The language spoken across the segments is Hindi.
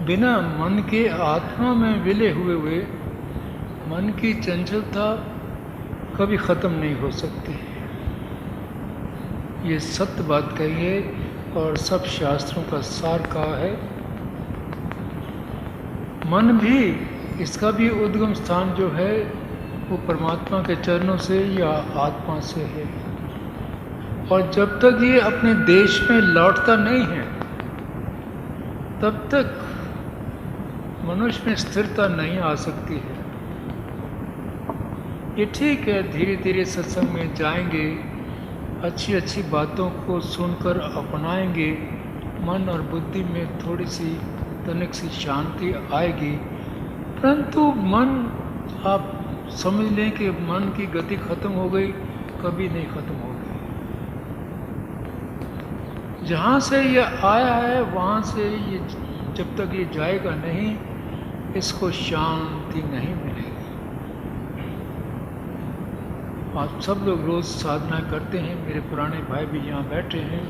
बिना मन के आत्मा में विलय हुए हुए मन की चंचलता कभी ख़त्म नहीं हो सकती। ये सत्य बात कही है और सब शास्त्रों का सार कहा है। मन भी, इसका भी उद्गम स्थान जो है वो परमात्मा के चरणों से या आत्मा से है। और जब तक ये अपने देश में लौटता नहीं है तब तक मनुष्य में स्थिरता नहीं आ सकती है। ये ठीक है, धीरे धीरे सत्संग में जाएंगे, अच्छी अच्छी बातों को सुनकर अपनाएंगे, मन और बुद्धि में थोड़ी सी तनिक सी शांति आएगी। परंतु मन, आप समझ लें कि मन की गति खत्म हो गई, कभी नहीं खत्म होगी। जहाँ से ये आया है वहाँ से ये जब तक ये जाएगा नहीं, इसको शांति नहीं मिलेगी। आप सब लोग रोज साधना करते हैं, मेरे पुराने भाई भी यहाँ बैठे हैं।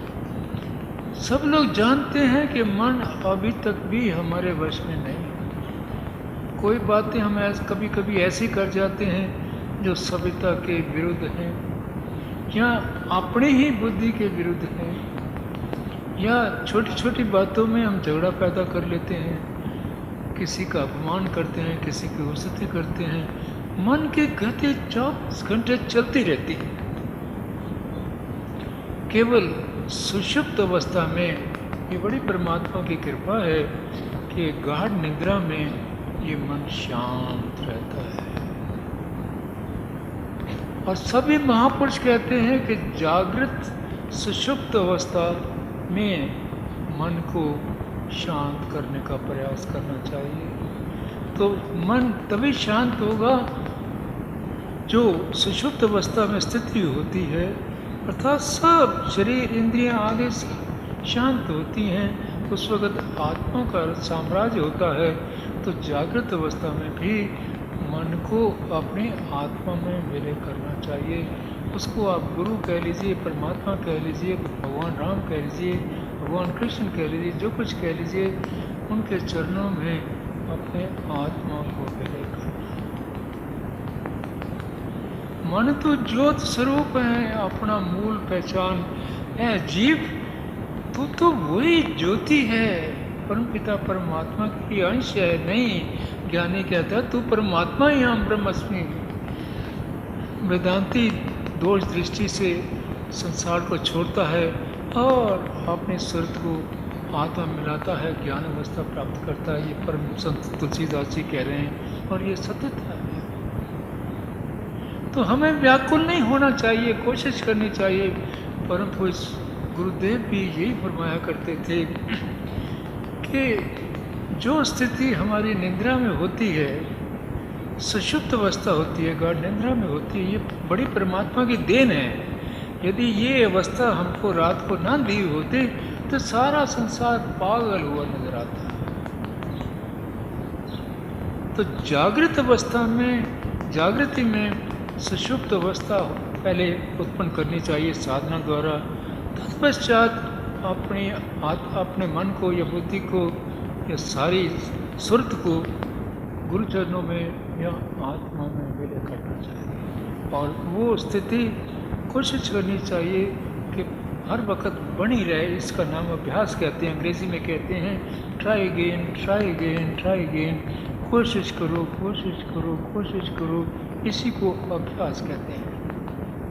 सब लोग जानते हैं कि मन अभी तक भी हमारे वश में नहीं है। कोई बातें हम कभी कभी ऐसी कर जाते हैं जो सभ्यता के विरुद्ध हैं, या अपनी ही बुद्धि के विरुद्ध हैं, या छोटी छोटी बातों में हम झगड़ा पैदा कर लेते हैं, किसी का अपमान करते हैं, किसी की उस्सती करते हैं। मन की गति 24 घंटे चलती रहती है। केवल सुषुप्त अवस्था में ये बड़ी परमात्मा की कृपा है कि गाढ़ निद्रा में ये मन शांत रहता है। और सभी महापुरुष कहते हैं कि जागृत सुषुप्त अवस्था में मन को शांत करने का प्रयास करना चाहिए। तो मन तभी शांत होगा जो सुषुप्त अवस्था में स्थिति होती है, अर्थात सब शरीर इंद्रियां आगे शांत होती हैं, उस वक्त आत्मा का साम्राज्य होता है। तो जागृत अवस्था में भी मन को अपनी आत्मा में विलय करना चाहिए। उसको आप गुरु कह लीजिए, परमात्मा कह लीजिए, भगवान राम कह लीजिए, भगवान कृष्ण कह लीजिए, जो कुछ कह लीजिए, उनके चरणों में अपने आत्मा को विलय करना। मन तो ज्योत स्वरूप है, अपना मूल पहचान है। जीव तू तो वही ज्योति है, परमपिता परमात्मा की अंश है। नहीं, ज्ञानी कहता है तू परमात्मा ही हम ब्रह्मस्मि। वेदांती दोष दृष्टि से संसार को छोड़ता है और अपने सुरत को आत्मा मिलाता है, ज्ञान अवस्था प्राप्त करता है। ये परम संत तुलसीदास जी कह रहे हैं और ये सत्यता है। तो हमें व्याकुल नहीं होना चाहिए, कोशिश करनी चाहिए। परंतु इस गुरुदेव भी यही फरमाया करते थे कि जो स्थिति हमारी निद्रा में होती है, सुषुप्त अवस्था होती है, गाढ़ निद्रा में होती है, ये बड़ी परमात्मा की देन है। यदि ये अवस्था हमको रात को ना दी होती तो सारा संसार पागल हुआ नजर आता है। तो जागृत अवस्था में, जागृति में सुषुप्त अवस्था पहले उत्पन्न करनी चाहिए साधना द्वारा। तत्पश्चात अपने मन को या बुद्धि को या सारी सुरत को गुरु चरणों में या आत्मा में विलय करना चाहिए। और वो स्थिति कोशिश करनी चाहिए कि हर वक्त बनी रहे। इसका नाम अभ्यास कहते हैं, अंग्रेजी में कहते हैं try again, try again, try again. कोशिश करो, कोशिश करो, कोशिश करो, इसी को अभ्यास कहते हैं।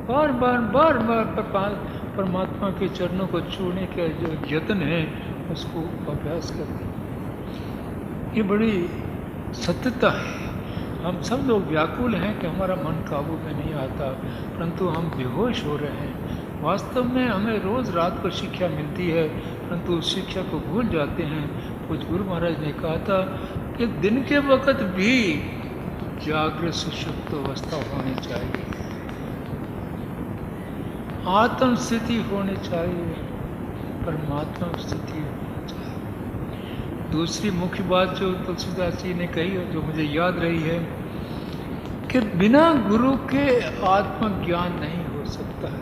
बार बार बार बार परमात्मा के चरणों को छूने का जो यत्न है उसको अभ्यास करते हैं। ये बड़ी सत्यता है। हम सब लोग व्याकुल हैं कि हमारा मन काबू में नहीं आता, परंतु हम बेहोश हो रहे हैं। वास्तव में हमें रोज़ रात को शिक्षा मिलती है, परंतु उस शिक्षा को भूल जाते हैं। कुछ गुरु महाराज ने कहा था कि दिन के वक्त भी जागृत सुषुप्त अवस्था होनी चाहिए, आत्म स्थिति होनी चाहिए, परमात्मा स्थिति होनी चाहिए। दूसरी मुख्य बात जो तुलसीदास जी ने कही और जो मुझे याद रही है कि बिना गुरु के आत्मज्ञान नहीं हो सकता है।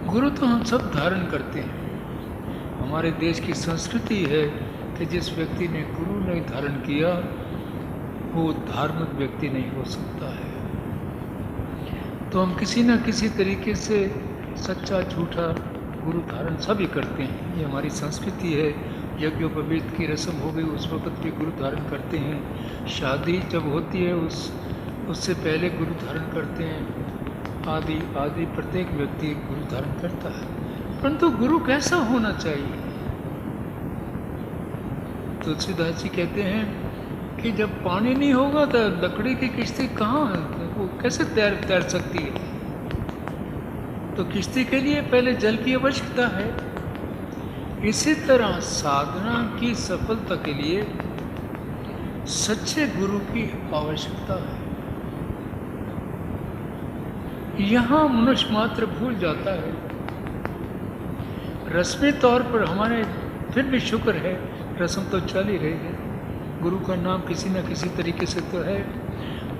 गुरु तो हम सब धारण करते हैं हमारे देश की संस्कृति है कि जिस व्यक्ति ने गुरु नहीं धारण किया वो धार्मिक व्यक्ति नहीं हो सकता है। तो हम किसी न किसी तरीके से सच्चा झूठा गुरु धारण सभी करते हैं, ये हमारी संस्कृति है। यज्ञोपवीत की रस्म हो गई उस वक्त भी गुरु धारण करते हैं, शादी जब होती है उससे पहले गुरु धारण करते हैं, आदि आदि प्रत्येक व्यक्ति गुरु धारण करता है। परंतु गुरु कैसा होना चाहिए? तुलसीदास जी कहते हैं कि जब पानी नहीं होगा तो लकड़ी की किश्ती कहाँ वो कैसे तैर सकती है? तो किश्ती के लिए पहले जल की आवश्यकता है। इसी तरह साधना की सफलता के लिए सच्चे गुरु की आवश्यकता है। यहाँ मनुष्य मात्र भूल जाता है। रस्मी तौर पर हमारे फिर भी शुक्र है, रस्म तो चल ही रही है, गुरु का नाम किसी न किसी तरीके से तो है।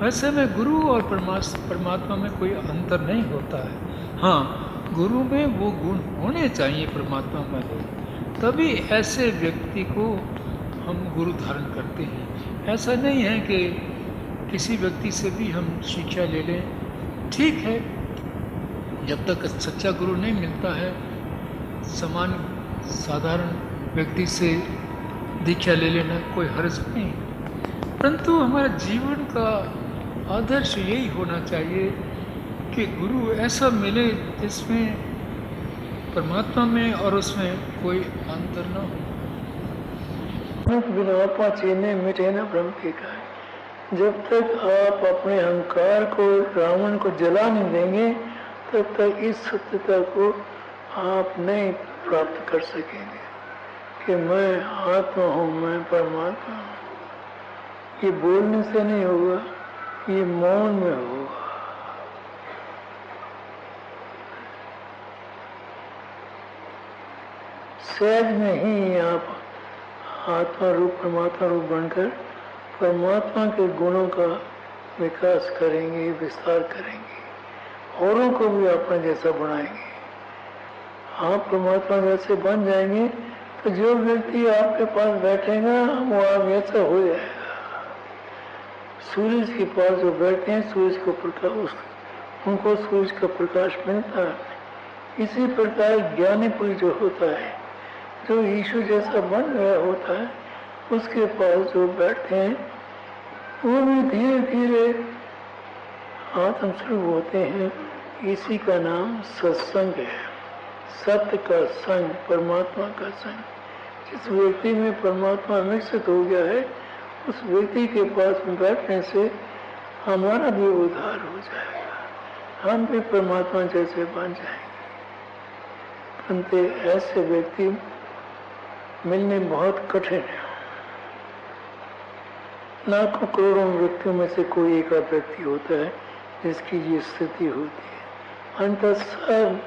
वैसे में गुरु और परमात्मा में कोई अंतर नहीं होता है। हाँ, गुरु में वो गुण होने चाहिए परमात्मा में, तभी ऐसे व्यक्ति को हम गुरु धारण करते हैं। ऐसा नहीं है कि किसी व्यक्ति से भी हम शिक्षा ले लें। ठीक है, जब तक सच्चा गुरु नहीं मिलता है साधारण व्यक्ति से दीक्षा ले लेना कोई हर्ज नहीं। परंतु हमारे जीवन का आदर्श यही होना चाहिए कि गुरु ऐसा मिले जिसमें परमात्मा में और उसमें कोई अंतर न हो। बिना चीने मिटे न ब्रह्म की काय। जब तक आप अपने अहंकार को, रावण को जला नहीं देंगे, तब तक इस सत्यता को आप नहीं प्राप्त कर सकेंगे कि मैं आत्मा हूँ, मैं परमात्मा हूँ। ये बोलने से नहीं होगा, ये मौन में होगा। सहज में ही आप आत्मा रूप, परमात्मा रूप बनकर परमात्मा के गुणों का विकास करेंगे, विस्तार करेंगे, औरों को भी अपने जैसा बनाएंगे। आप परमात्मा जैसे बन जाएंगे तो जो व्यक्ति आपके पास बैठेगा वो आप जैसा हो जाएगा। सूरज के पास जो बैठते हैं, सूरज को प्रकाश, उनको सूरज का प्रकाश मिलता है। इसी प्रकार ज्ञानी पुरुष जो होता है, जो ईश्वर जैसा बन गया होता है, उसके पास जो बैठते हैं वो भी धीरे धीरे आत्मस्वरूप होते हैं। इसी का नाम सत्संग है, सत्य का संग, परमात्मा का संग। जिस व्यक्ति में परमात्मा विकसित हो गया है, उस व्यक्ति के पास बैठने से हमारा भी उद्धार हो जाएगा, हम भी परमात्मा जैसे बन जाएंगे। परंतु ऐसे व्यक्ति मिलने बहुत कठिन है। लाखों करोड़ों व्यक्तियों में से कोई एक व्यक्ति होता है जिसकी ये स्थिति होती है। अंततः सब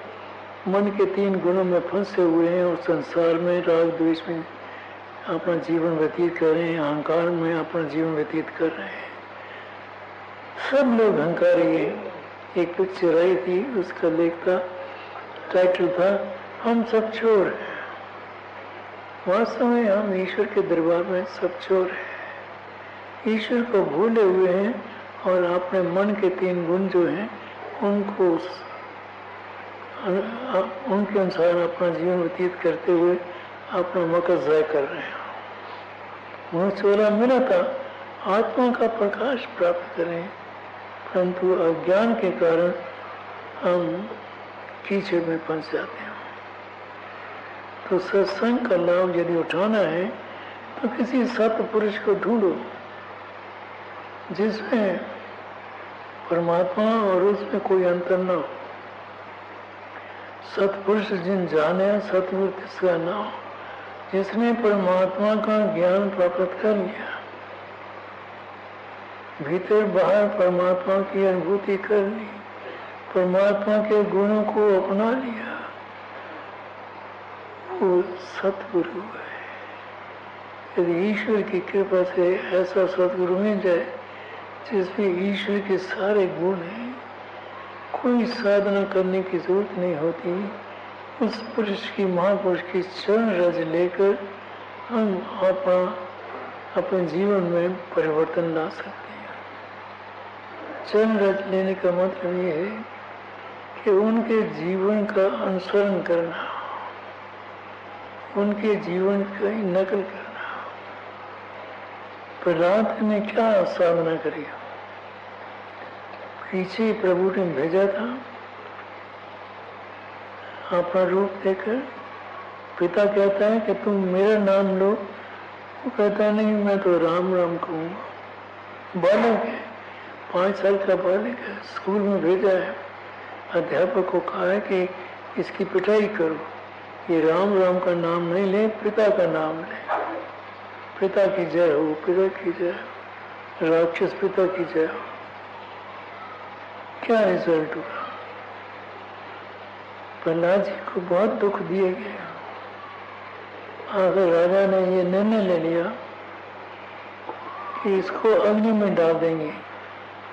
मन के 3 गुणों में फंसे हुए हैं और संसार में राग द्वेष में अपना जीवन व्यतीत कर रहे हैं, अहंकार में अपना जीवन व्यतीत कर रहे हैं। सब लोग अहंकारी हैं। एक पिक्चर आई थी, उसका लेख था, टाइटल था हम सब चोर हैं। वास्तव में हम ईश्वर के दरबार में सब चोर हैं। ईश्वर को भूले हुए हैं और अपने मन के 3 गुण जो हैं उनको उनके अनुसार अपना जीवन व्यतीत करते हुए अपना मकसद ज़ाय कर रहे हैं। मनुष्य मिला था आत्मा का प्रकाश प्राप्त करें, परंतु अज्ञान के कारण हम कीचड़ में फंस जाते हैं। तो सत्संग का लाभ यदि उठाना है तो किसी सत्पुरुष को ढूंढो जिसमें परमात्मा और उसमें कोई अंतर न हो। सत्पुरुष जिन जाने सतपुरुष जिसका न हो, जिसने परमात्मा का ज्ञान प्राप्त कर लिया, भीतर बाहर परमात्मा की अनुभूति कर ली, परमात्मा के गुणों को अपना लिया, वो सतगुरु है। यदि ईश्वर की कृपा से ऐसा सतगुरु मिल जाए जिसमें ईश्वर के सारे गुण हैं, कोई साधना करने की जरूरत नहीं होती, उस पुरुष की, महापुरुष की चरण रज लेकर हम अपने जीवन में परिवर्तन ला सकते हैं। चरण रज लेने का मतलब ये है कि उनके जीवन का अनुसरण करना, उनके जीवन की नकल करना। प्रहलाद ने क्या साधना करी? पीछे प्रभु ने भेजा था अपना रूप देकर। पिता कहता है कि तुम मेरा नाम लो, वो कहता नहीं, मैं तो राम राम कहूँगा। बालक है, 5 साल का बालक है, स्कूल में भेजा है। अध्यापक को कहा है कि इसकी पिटाई करो, ये राम राम का नाम नहीं ले, पिता का नाम ले। पिता की जय हो, पिता की जय हो, राक्षस पिता की जय हो। क्या रिजल्ट हुआ? प्रहलाद जी को बहुत दुख दिए गया। आखिर राजा ने ये निर्णय ले लिया कि इसको अग्नि में डाल देंगे।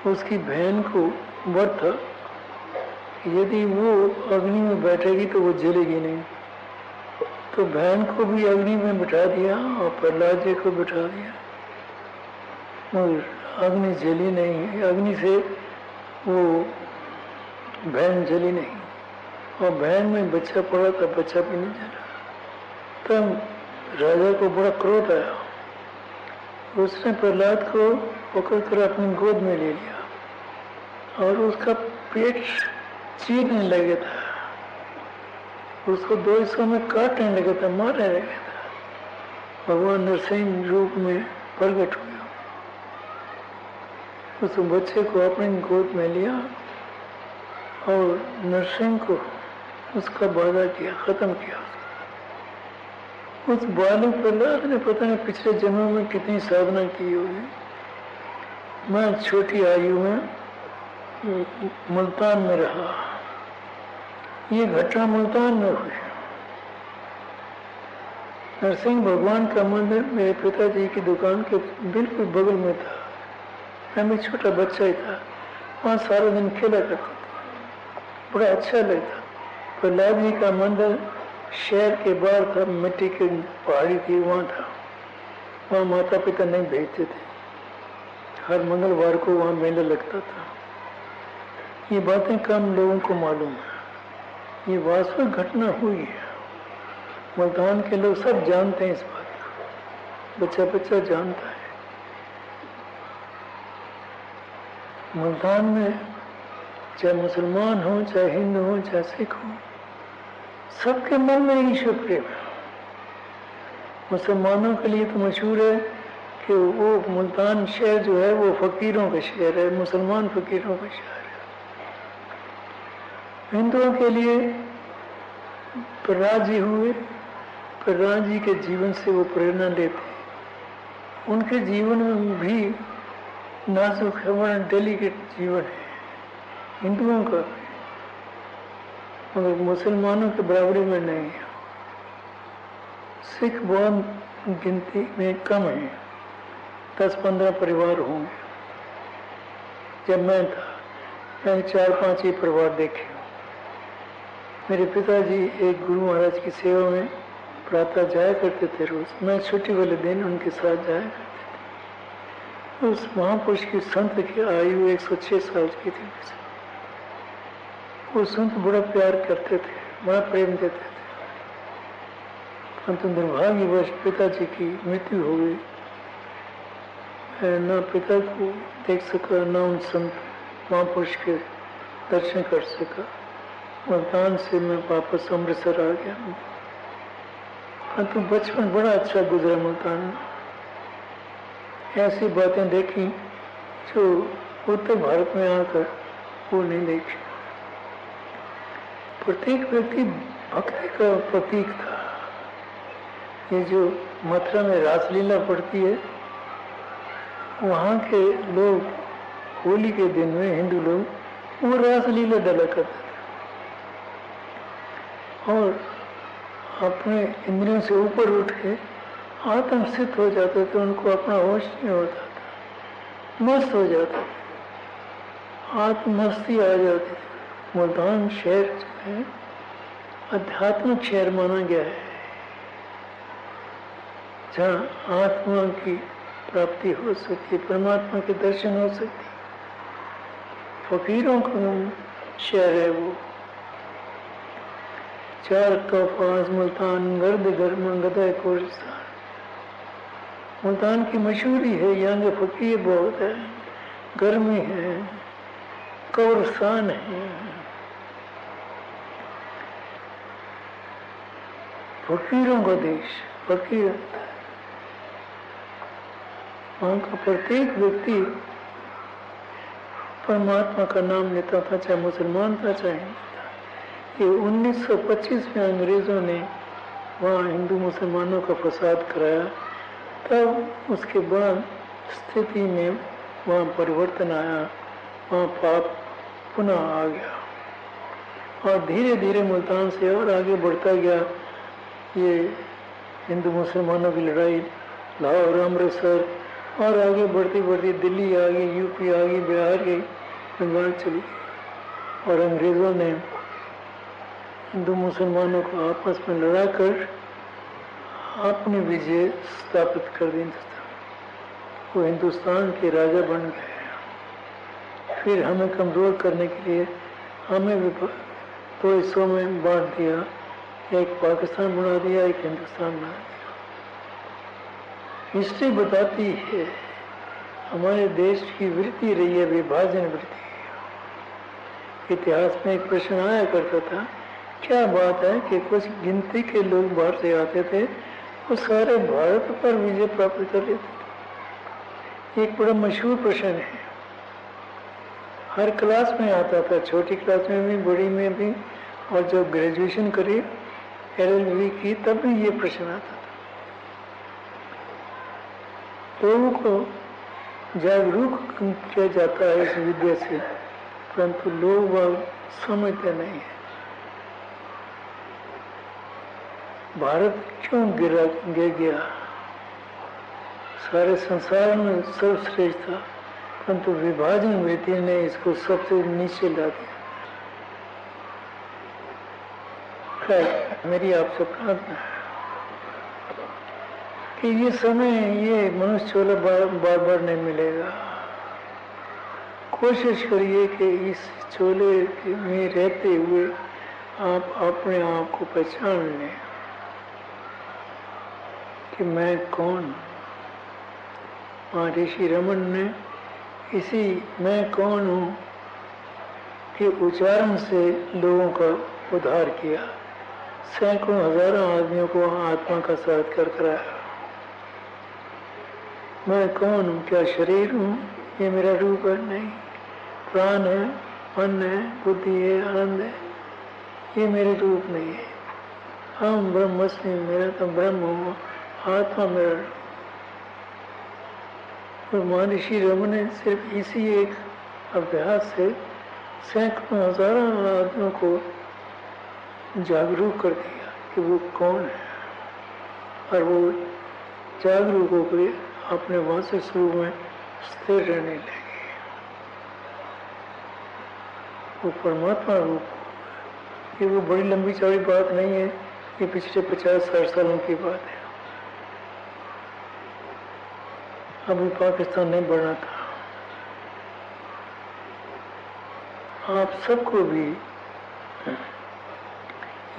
उसकी बहन को व्रत था, यदि वो अग्नि में बैठेगी तो वो जलेगी नहीं, तो बहन को भी अग्नि में बिठा दिया और प्रहलाद जी को बिठा दिया, मगर अग्नि जली नहीं। अग्नि से वो बहन जली नहीं, और बहन में बच्चा पड़ा था, बच्चा भी नहीं जला। तब राजा को बड़ा क्रोध आया। उसने प्रहलाद को पकड़कर अपनी गोद में ले लिया और उसका पेट चीरने लगा था, उसको 2 हिस्सों में काटने लगा था, मारने लगा था। भगवान नरसिंह रूप में प्रकट हुए, उस बच्चे को अपनी गोद में लिया और नरसिंह को उसका बाधा किया, खत्म किया। उस बालक प्रहलाद ने पता नहीं पिछले जन्मों में कितनी साधना की होगी। मैं छोटी आयु में मुल्तान में रहा, ये घटना मुल्तान में हुई। नरसिंह भगवान का मंदिर मेरे पिताजी की दुकान के बिल्कुल बगल में था। मैं भी छोटा बच्चा ही था, वहाँ सारा दिन खेला करता था, बड़ा अच्छा लगता। प्रहलाद जी का मंदिर शहर के बाहर था, मिट्टी की पहाड़ी थी, वहाँ था। वहाँ माता पिता नहीं भेजते थे, हर मंगलवार को वहाँ मेला लगता था। ये बातें कम लोगों को मालूम है, ये वास्तविक घटना हुई है। मुल्तान के लोग सब जानते हैं इस बात को, बच्चा बच्चा जानता है। मुल्तान में चाहे मुसलमान हो, चाहे हिंदू हो, चाहे सिख हो, सबके मन में ईश्वर प्रेम है। मुसलमानों के लिए तो मशहूर है कि वो मुल्तान शहर जो है वो फकीरों का शहर है, मुसलमान फकीरों का शहर है। हिंदुओं के लिए प्रहलाद जी हुए, प्रहलाद जी के जीवन से वो प्रेरणा लेते। उनके जीवन में भी नाजुक है, बड़ा डेलिकेट जीवन है हिंदुओं का, मगर मुसलमानों के बराबरी में नहीं है। सिख बहुत गिनती में कम है, 10-15 परिवार होंगे। जब मैं था, मैंने 4-5 ही परिवार देखे। मेरे पिताजी एक गुरु महाराज की सेवा में प्रातः जाया करते थे रोज। मैं छुट्टी वाले दिन उनके साथ जाया करते थे। उस महापुरुष की संत की आयु 106 साल की थी। वो संत बड़ा प्यार करते थे, बड़ा प्रेम देते थे। परंतु दुर्भाग्यवश पिताजी की मृत्यु हो गई। मैं न पिता को देख सका, न उन संत महापुरुष के दर्शन कर सका। मुल्तान से मैं वापस अमृतसर आ गया। परंतु बचपन बड़ा अच्छा गुजरा मुल्तान में। ऐसी बातें देखी जो उत्तर भारत में आकर वो नहीं देखी। प्रत्येक व्यक्ति भक्ति का प्रतीक था। ये जो मथुरा में रासलीला पड़ती है, वहाँ के लोग होली के दिन में हिंदू लोग वो रासलीला डाला करते थे और अपने इंद्रियों से ऊपर उठ के आत्मस्थित हो जाते थे। उनको अपना होश नहीं होता था, मस्त हो जाते थे, आत्मस्ती आ जाती थी। मुल्तान शहर जो है आध्यात्मिक शहर माना गया है, जहाँ आत्मा की प्राप्ति हो सकती, परमात्मा के दर्शन हो सकती। फकीरों का शहर है वो। चार कफाज मुल्तान गर्द गर्म गदा कोरिस्तान। मुल्तान की मशहूरी है, यहाँ के फकीर बहुत है, गर्मी है, कब्रिस्तान है। फकीरों का देश, फकीर। वहाँ का प्रत्येक व्यक्ति परमात्मा का नाम लेता था, चाहे मुसलमान था चाहे हिंदू था। ये 1925 में अंग्रेजों ने वहाँ हिंदू मुसलमानों का फसाद कराया, तब उसके बाद स्थिति में वहाँ परिवर्तन आया, वहाँ पाप पुनः आ गया और धीरे धीरे मुल्तान से और आगे बढ़ता गया। ये हिंदू मुसलमानों की लड़ाई लाहौर, अमृतसर और आगे बढ़ती बढ़ती दिल्ली आ गई, यूपी आ गई, बिहार गई, बंगाल चली गई और अंग्रेज़ों ने हिंदू मुसलमानों को आपस में लड़ाकर अपनी विजय स्थापित कर दी। वो हिंदुस्तान के राजा बन गए। फिर हमें कमज़ोर करने के लिए हमें भी दो हिस्सों में बांट दिया, एक पाकिस्तान बना दिया, एक हिंदुस्तान बना दिया। हिस्ट्री बताती है, हमारे देश की वृत्ति रही है विभाजन वृत्ति। इतिहास में एक प्रश्न आया करता था, क्या बात है कि कुछ गिनती के लोग बाहर से आते थे, वो सारे भारत पर विजय प्राप्त कर लेते थे। एक बड़ा मशहूर प्रश्न है, हर क्लास में आता था, छोटी क्लास में भी, बड़ी में भी, और जब ग्रेजुएशन करी LLB की तब भी ये प्रश्न आता था। लोगों को जागरूक किया जाता है इस विद्या से, परंतु लोग समझते नहीं है। भारत क्यों गिर गया? सारे संसार में सर्वश्रेष्ठ था, परंतु विभाजन वृत्ति ने इसको सबसे नीचे ला दिया। खैर, मेरी आपसे प्रार्थना है कि ये समय, ये मनुष्य चोला बार बार नहीं मिलेगा। कोशिश करिए कि इस चोले में रहते हुए आप अपने आप को पहचान लें कि मैं कौन हूँ। महर्षि रमन ने इसी मैं कौन हूँ के उच्चारण से लोगों का उद्धार किया, सैकड़ों हजारों आदमियों को आत्मा का साक्षात्कार कराया। मैं कौन हूँ? क्या शरीर हूँ? ये मेरा रूप है? नहीं। प्राण है, मन है, बुद्धि है, आनंद है, ये मेरे रूप नहीं है। हम ब्रह्मस्मि, मेरा तो ब्रह्म हूँ, आत्मा मेरा। और महर्षि रमन ने सिर्फ इसी एक अभ्यास से सैकड़ों हजारों आदमियों को जागरूक कर दिया कि वो कौन है, और वो जागरूक होकर अपने वास्तविक स्वरूप में स्थिर रहने लगे। वो परमात्मा रूप, ये वो बड़ी लंबी चौड़ी बात नहीं है, ये पिछले 50-60 सालों की बात है। अभी पाकिस्तान नहीं बढ़ना था। आप सबको भी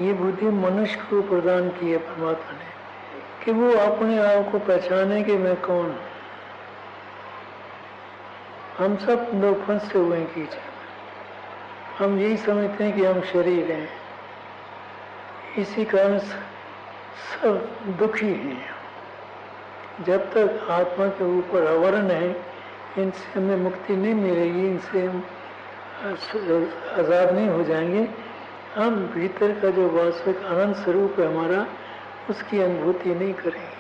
ये बुद्धि मनुष्य को प्रदान की है परमात्मा ने कि वो अपने आप को पहचाने कि मैं कौन हूँ। हम सब लोग फंसे हुए हैं कीचड़ में। हम यही समझते हैं कि हम शरीर हैं, इसी कारण सब दुखी हैं। जब तक आत्मा के ऊपर आवरण है, इनसे हमें मुक्ति नहीं मिलेगी, इनसे हम आज़ाद नहीं हो जाएंगे। हम भीतर का जो वास्तविक आनंद स्वरूप है हमारा, उसकी अनुभूति नहीं करेंगे।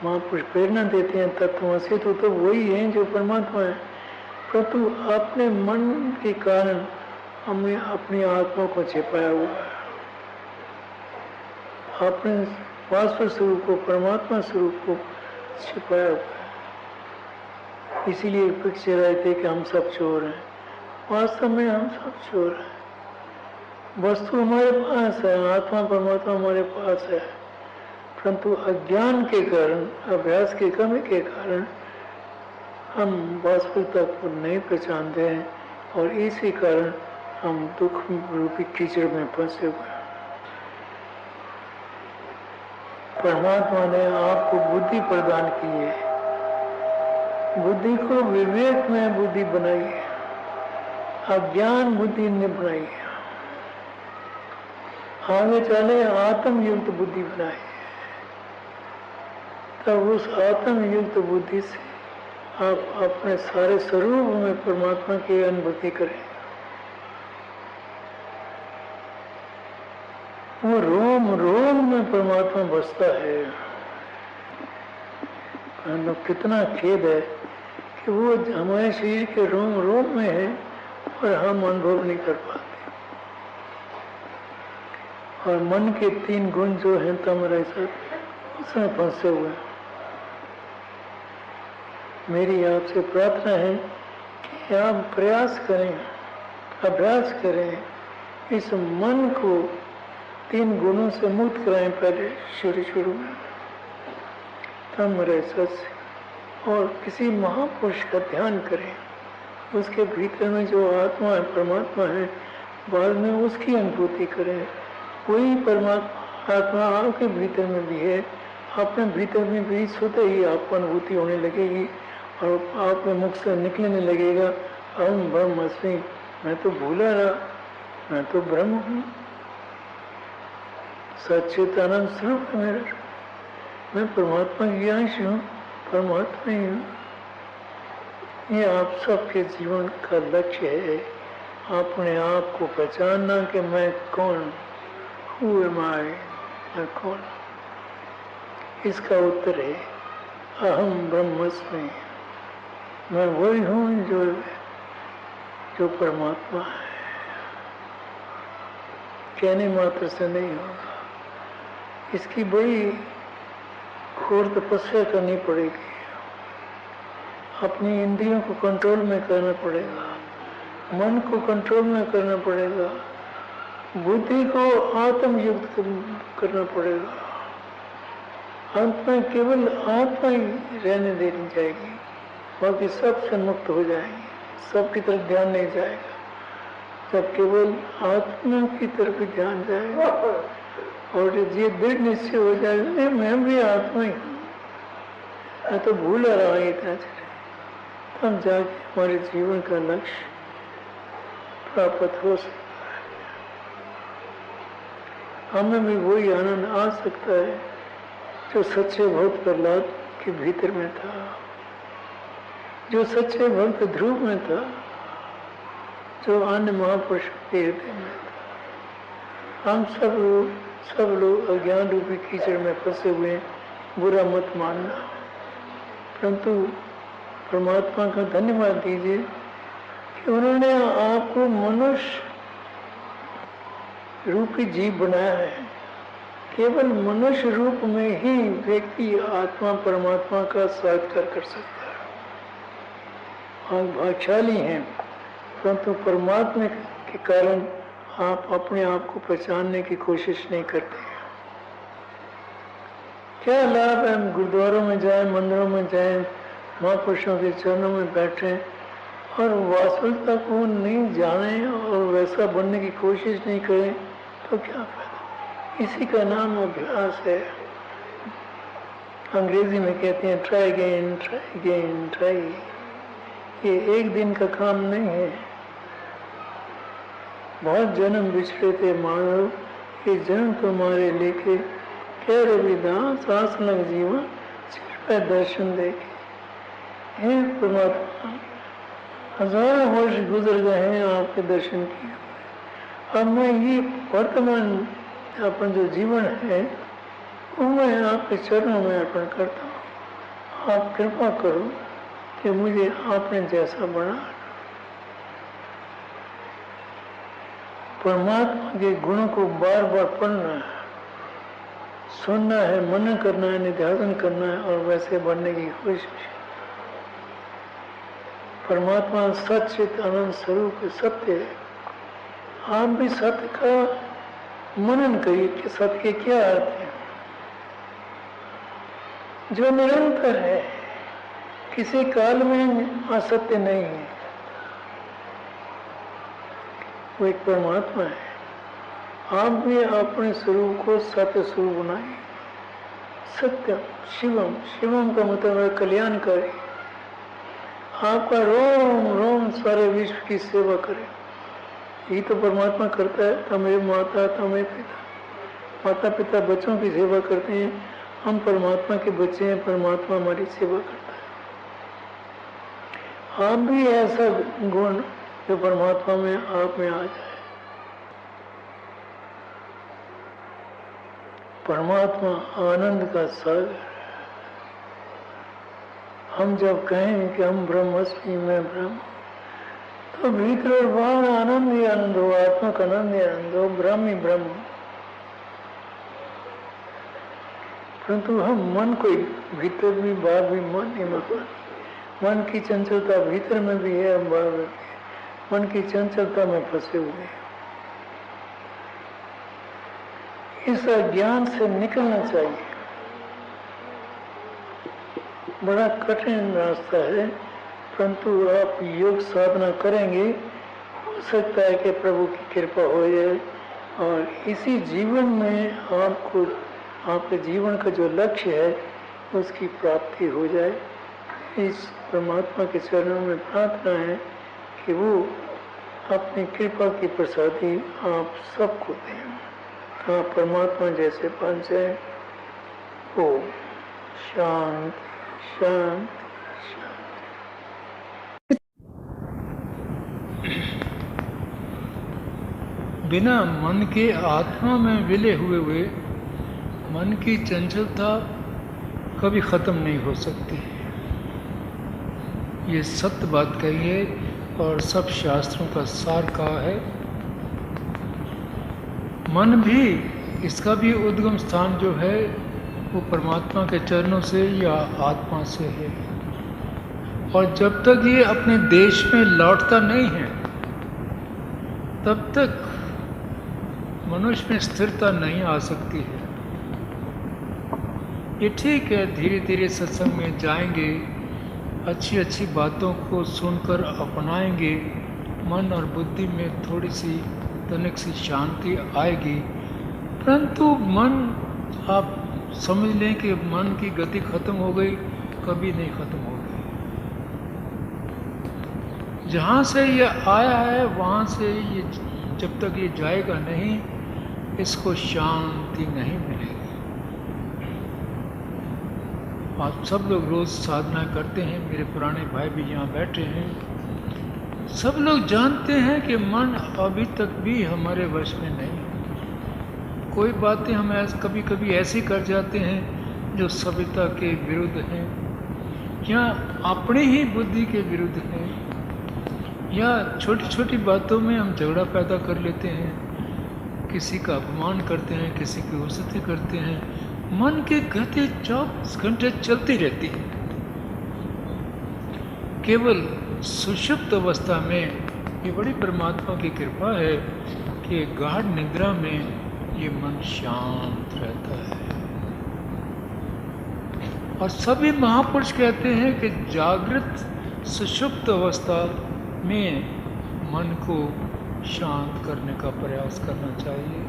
महापुरुष प्रेरणा देते हैं तत्वमसि, तो वही है जो परमात्मा है, परंतु अपने मन के कारण हमने अपनी आत्मा को छिपाया हुआ है। अपने वास्तव स्वरूप को, परमात्मा स्वरूप को छिपाया हुआ है। इसीलिए पिक्चर आए थे कि हम सब चोर हैं। वास्तव में हम सब चोर हैं। वस्तु हमारे पास है, आत्मा परमात्मा हमारे पास है, परंतु अज्ञान के कारण, अभ्यास की कमी के कारण हम वास्तविकता को नहीं पहचानते हैं और इसी कारण हम दुख रूपी कीचड़ में फंसे हुए हैं। परमात्मा ने आपको बुद्धि प्रदान की है, बुद्धि को विवेक में बुद्धि बनाई है, अज्ञान बुद्धि ने बनाई है। आगे चले आत्म युक्त बुद्धि बनाई है, तब उस आत्म युक्त बुद्धि से आप अपने सारे स्वरूप में परमात्मा की अनुभूति करें। वो रोम रोम में परमात्मा बसता है। कितना खेद है कि वो हमारे शरीर के रोम रोम में है और हम अनुभव नहीं कर पाते। और मन के 3 गुण जो हैं तमरा साथ उसमें फंसे हुए हैं। मेरी आपसे प्रार्थना है कि आप प्रयास करें, अभ्यास करें, इस मन को 3 गुणों से मुक्त कराएं पहले शुरू में, तम रस, और किसी महापुरुष का ध्यान करें, उसके भीतर में जो आत्मा है परमात्मा है, बाद में उसकी अनुभूति करें। वही परमात्मा आत्मा आपके भीतर में भी है, अपने भीतर में भी स्वतः ही आपको अनुभूति होने लगेगी और आपके मुख से निकलने लगेगा, अहम ब्रह्म अस्मि, मैं तो भूला रहा, मैं तो ब्रह्म हूँ, सच्चिदानंद स्वरूप है मेरा, मैं परमात्मा की अंश हूँ, परमात्मा ही हूँ। ये आप सबके जीवन का लक्ष्य है, अपने आप को पहचानना कि मैं कौन, हूँ मैं कौन। इसका उत्तर है अहम ब्रह्मस्मि, मैं वही हूँ जो परमात्मा है। कहने मात्र से नहीं होगा, इसकी बड़ी घोर तपस्या करनी पड़ेगी, अपनी इंद्रियों को कंट्रोल में करना पड़ेगा, मन को कंट्रोल में करना पड़ेगा, बुद्धि को आत्मयुक्त करना पड़ेगा। अंत में केवल आत्मा ही रहने देनी जाएगी, बाकी सबसे मुक्त हो जाएंगे, सबकी तरफ ध्यान नहीं जाएगा। जब केवल आत्मा की तरफ ध्यान जाएगा और ये दृढ़ निश्चय हो जाएगा, मैं भी आत्मा ही हूँ, मैं तो भूल रहा इतना चले, तब जाके हमारे जीवन का लक्ष्य प्राप्त हो सकता है। हमें भी वही आनंद आ सकता है जो सच्चे भक्त प्रहलाद के भीतर में था, जो सच्चे भक्त ध्रुव में था, जो अन्य महापुरुषों के हृदय में था। हम सब लोग अज्ञान रूपी कीचड़ में फंसे हुए हैं, बुरा मत मानना, परंतु परमात्मा का धन्यवाद दीजिए कि उन्होंने आपको मनुष्य रूपी जीव बनाया है। केवल मनुष्य रूप में ही व्यक्ति आत्मा परमात्मा का साक्षात्कार कर सकता है। आप भाग्यशाली हैं, परंतु परमात्मा के कारण आप अपने आप को पहचानने की कोशिश नहीं करते। क्या लाभ है हम गुरुद्वारों में जाएं, मंदिरों में जाएं, महापुरुषों के चरणों में बैठें और वास्तविकता को नहीं जाने और वैसा बनने की कोशिश नहीं करें, तो क्या फायदा। इसी का नाम अभ्यास है। अंग्रेजी में कहते हैं try again, try again, try. ये एक दिन का काम नहीं है। बहुत जन्म बिछड़े थे मानव, ये जन्म तुम्हारे लेके कह रविदास आस लग जीवन सिर पर दर्शन देखे। हे परमात्मा, हजारों वर्ष गुजर गए हैं आपके दर्शन किए। अब मैं ये वर्तमान अपन जो जीवन है वो मैं आपके चरणों में अर्पण करता हूँ। आप कृपा करो कि मुझे आपने जैसा बना। परमात्मा के गुणों को बार बार पढ़ना है, सुनना है, मनन करना है, निध्यासन करना है और वैसे बनने की कोशिश। परमात्मा सच्चित आनंद स्वरूप सत्य है। आप भी सत्य का मनन करिए कि सत्य के क्या अर्थ है, जो निरंतर है, किसी काल में असत्य नहीं है, वो एक परमात्मा है। आप भी अपने स्वरूप को सत्य स्वरूप बनाइए। सत्यम शिवम, शिवम का मतलब है कल्याणकारी। आपका रोम रोम सारे विश्व की सेवा करे, यही तो परमात्मा करता है। तमें माता तमें पिता, माता पिता बच्चों की सेवा करते हैं, हम परमात्मा के बच्चे हैं, परमात्मा हमारी सेवा करता है। आप भी ऐसा गुण जो परमात्मा में आप में आ जाए। परमात्मा आनंद का सागर। हम जब कहें कि हम ब्रह्मस्मि में ब्रह्म, तो भीतर और बाहर आनंद ही आनंद हो, आत्मक आनंद ही आनंद हो, ब्रह्म ही ब्रह्म हो। परंतु हम मन को भीतर भी बाहर भी मन ही मन की चंचलता भीतर में भी है, बाहर में भी है। मन की चंचलता में फंसे हुए हैं। इस अज्ञान से निकलना चाहिए। बड़ा कठिन रास्ता है, परंतु आप योग साधना करेंगे, हो सकता है कि प्रभु की कृपा हो जाए और इसी जीवन में आपको आपके जीवन का जो लक्ष्य है उसकी प्राप्ति हो जाए। इस परमात्मा के चरणों में प्रार्थना है कि वो अपनी कृपा की प्रसादी आप सबको दें, आप परमात्मा जैसे बन जाए। ओम शांति शांति शांति। बिना मन के आत्मा में विलय हुए मन की चंचलता कभी ख़त्म नहीं हो सकती। ये सत्य बात कही है और सब शास्त्रों का सार कहा है। मन भी, इसका भी उद्गम स्थान जो है वो परमात्मा के चरणों से या आत्मा से है। और जब तक ये अपने देश में लौटता नहीं है तब तक मनुष्य में स्थिरता नहीं आ सकती है। ये ठीक है, धीरे धीरे सत्संग में जाएंगे, अच्छी अच्छी बातों को सुनकर अपनाएंगे, मन और बुद्धि में थोड़ी सी तनिक सी शांति आएगी। परंतु मन, आप समझ लें कि मन की गति खत्म हो गई, कभी नहीं खत्म होगी। जहाँ से ये आया है वहाँ से ये जब तक ये जाएगा नहीं, इसको शांति नहीं मिलेगी। आप सब लोग रोज साधना करते हैं, मेरे पुराने भाई भी यहाँ बैठे हैं। सब लोग जानते हैं कि मन अभी तक भी हमारे वश में नहीं है। कोई बातें हम कभी कभी ऐसी कर जाते हैं जो सभ्यता के विरुद्ध हैं, या अपनी ही बुद्धि के विरुद्ध हैं, या छोटी छोटी बातों में हम झगड़ा पैदा कर लेते हैं, किसी का अपमान करते हैं, किसी की उस्सती करते हैं। मन की गति 24 घंटे चलती रहती है। केवल सुषुप्त अवस्था में ये बड़ी परमात्मा की कृपा है कि गाढ़ निद्रा में ये मन शांत रहता है। और सभी महापुरुष कहते हैं कि जागृत सुषुप्त अवस्था में मन को शांत करने का प्रयास करना चाहिए।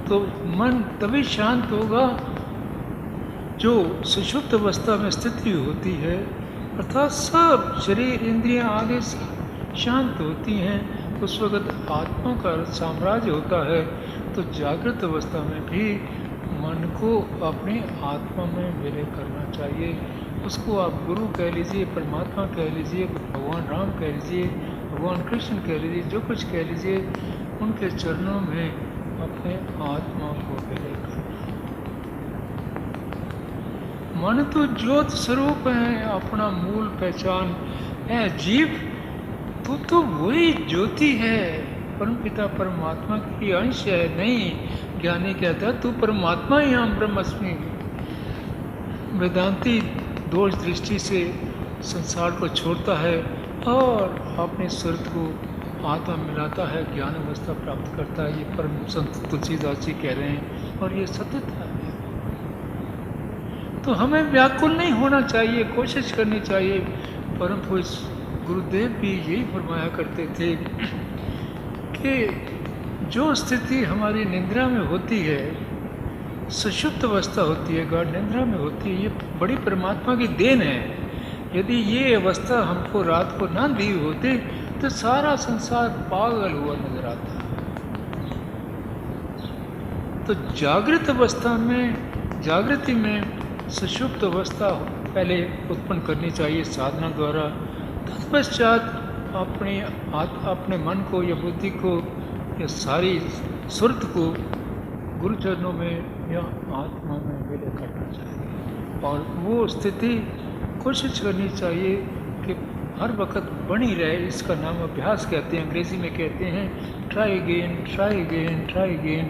तो मन तभी शांत होगा जो सुषुप्त अवस्था में स्थिति होती है, अर्थात सब शरीर इंद्रियां आगे शांत होती हैं, उस वक्त आत्मा का साम्राज्य होता है। तो जागृत अवस्था में भी मन को अपनी आत्मा में विलय करना चाहिए। उसको आप गुरु कह लीजिए, परमात्मा कह लीजिए, भगवान राम कह लीजिए, भगवान कृष्ण कह लीजिए, जो कुछ कह लीजिए, उनके चरणों में अपने आत्मा को विलय करना। मन तो ज्योत स्वरूप है, अपना मूल पहचान है। जीव तो वही ज्योति है, परमपिता परमात्मा की अंश है। नहीं, ज्ञानी कहता है तू परमात्मा ही हम ब्रह्मस्मि। वेदांती दोष दृष्टि से संसार को छोड़ता है और अपने स्वरूप को आत्मा मिलाता है, ज्ञान अवस्था प्राप्त करता है। ये परम संत तुलसीदास जी कह रहे हैं और ये सत्यता है। तो हमें व्याकुल नहीं होना चाहिए, कोशिश करनी चाहिए। परम पुरुष गुरुदेव भी यही फरमाया करते थे कि जो स्थिति हमारी निद्रा में होती है, सुषुप्त अवस्था होती है, गाढ़ निद्रा में होती है, ये बड़ी परमात्मा की देन है। यदि ये अवस्था हमको रात को ना दी होती तो सारा संसार पागल हुआ नजर आता। तो जागृत अवस्था में, जागृति में सुषुप्त अवस्था पहले उत्पन्न करनी चाहिए साधना द्वारा। तत्पश्चात अपने मन को या बुद्धि को या सारी सुरत को गुरु चरणों में या आत्मा में विलय करना चाहिए। और वो स्थिति कोशिश करनी चाहिए कि हर वक्त बनी रहे। इसका नाम अभ्यास कहते हैं, अंग्रेजी में कहते हैं try again, try again, try again.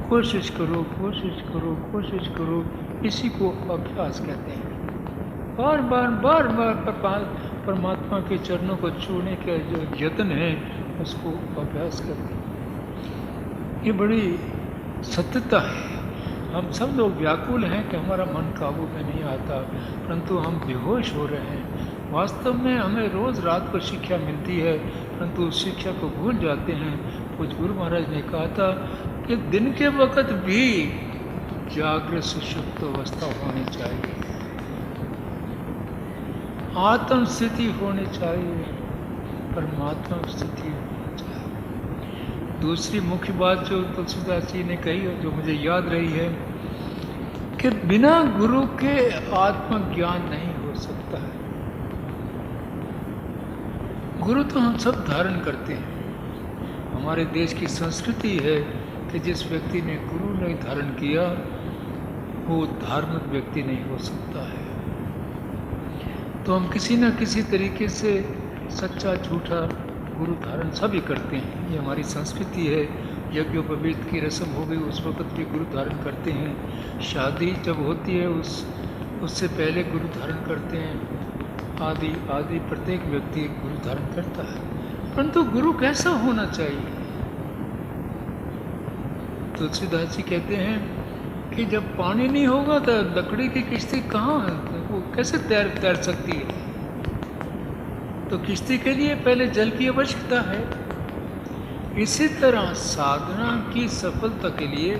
कोशिश करो, कोशिश करो, कोशिश करो, इसी को अभ्यास कहते हैं। बार बार बार बार परमात्मा के चरणों को छूने का जो यत्न है उसको अभ्यास करते हैं। ये बड़ी सत्यता है। हम सब लोग व्याकुल हैं कि हमारा मन काबू में नहीं आता, परंतु हम बेहोश हो रहे हैं। वास्तव में हमें रोज़ रात को शिक्षा मिलती है, परंतु उस शिक्षा को भूल जाते हैं। कुछ गुरु महाराज ने कहा था कि दिन के वक्त भी जागृत सुषुप्त अवस्था होनी चाहिए, आत्म स्थिति होनी चाहिए, परमात्मा स्थिति होनी चाहिए। दूसरी मुख्य बात जो तुलसीदास जी ने कही और जो मुझे याद रही है कि बिना गुरु के आत्मज्ञान नहीं हो सकता है। गुरु तो हम सब धारण करते हैं। हमारे देश की संस्कृति है कि जिस व्यक्ति ने गुरु नहीं धारण किया वो धार्मिक व्यक्ति नहीं हो सकता है। तो हम किसी न किसी तरीके से सच्चा झूठा गुरु धारण सभी करते हैं। ये हमारी संस्कृति है। यज्ञोपवीत की रस्म हो गई, उस वक्त भी गुरु धारण करते हैं। शादी जब होती है उससे पहले गुरु धारण करते हैं। आदि प्रत्येक व्यक्ति गुरु धारण करता है। परंतु गुरु कैसा होना चाहिए? तुलसीदास जी कहते हैं कि जब पानी नहीं होगा तो लकड़ी की किश्ती कहाँ, वो कैसे तैर सकती है? तो किश्ती के लिए पहले जल की आवश्यकता है। इसी तरह साधना की सफलता के लिए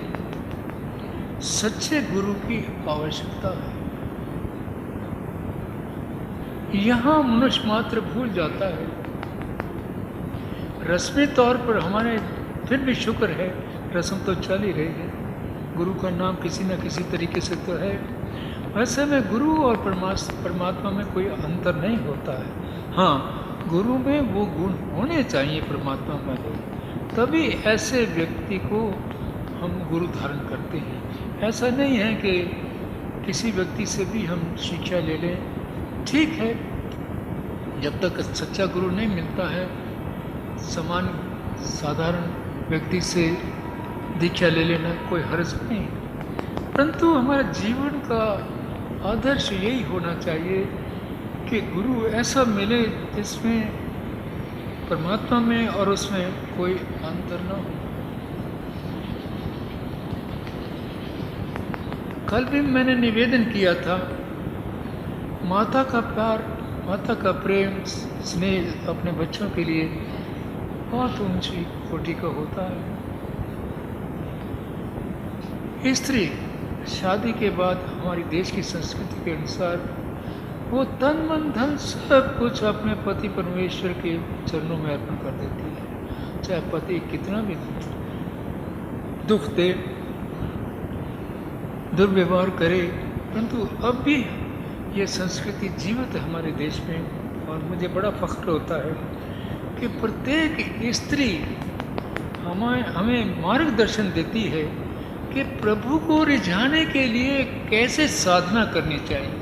सच्चे गुरु की आवश्यकता है। यहाँ मनुष्य मात्र भूल जाता है। रस्मी तौर पर हमारे फिर भी शुक्र है, रस्म तो चल ही रही है। गुरु का नाम किसी न किसी तरीके से तो है। वैसे में गुरु और परमात्मा में कोई अंतर नहीं होता है। हाँ, गुरु में वो गुण होने चाहिए परमात्मा में, तभी ऐसे व्यक्ति को हम गुरु धारण करते हैं। ऐसा नहीं है कि किसी व्यक्ति से भी हम शिक्षा ले लें। ठीक है, जब तक सच्चा गुरु नहीं मिलता है, साधारण व्यक्ति से दीक्षा ले लेना कोई हर्ज नहीं। परंतु हमारे जीवन का आदर्श यही होना चाहिए कि गुरु ऐसा मिले जिसमें परमात्मा में और उसमें कोई अंतर न हो। कल भी मैंने निवेदन किया था, माता का प्यार, माता का प्रेम स्नेह अपने बच्चों के लिए बहुत ऊंची कोटि का होता है। स्त्री शादी के बाद हमारी देश की संस्कृति के अनुसार वो तन मन धन सब कुछ अपने पति परमेश्वर के चरणों में अर्पण कर देती है। चाहे पति कितना भी दुख दे, दुर्व्यवहार करे, परंतु अब भी ये संस्कृति जीवित है हमारे देश में। और मुझे बड़ा फख्र होता है कि प्रत्येक स्त्री हमें मार्गदर्शन देती है कि प्रभु को रिझाने के लिए कैसे साधना करनी चाहिए।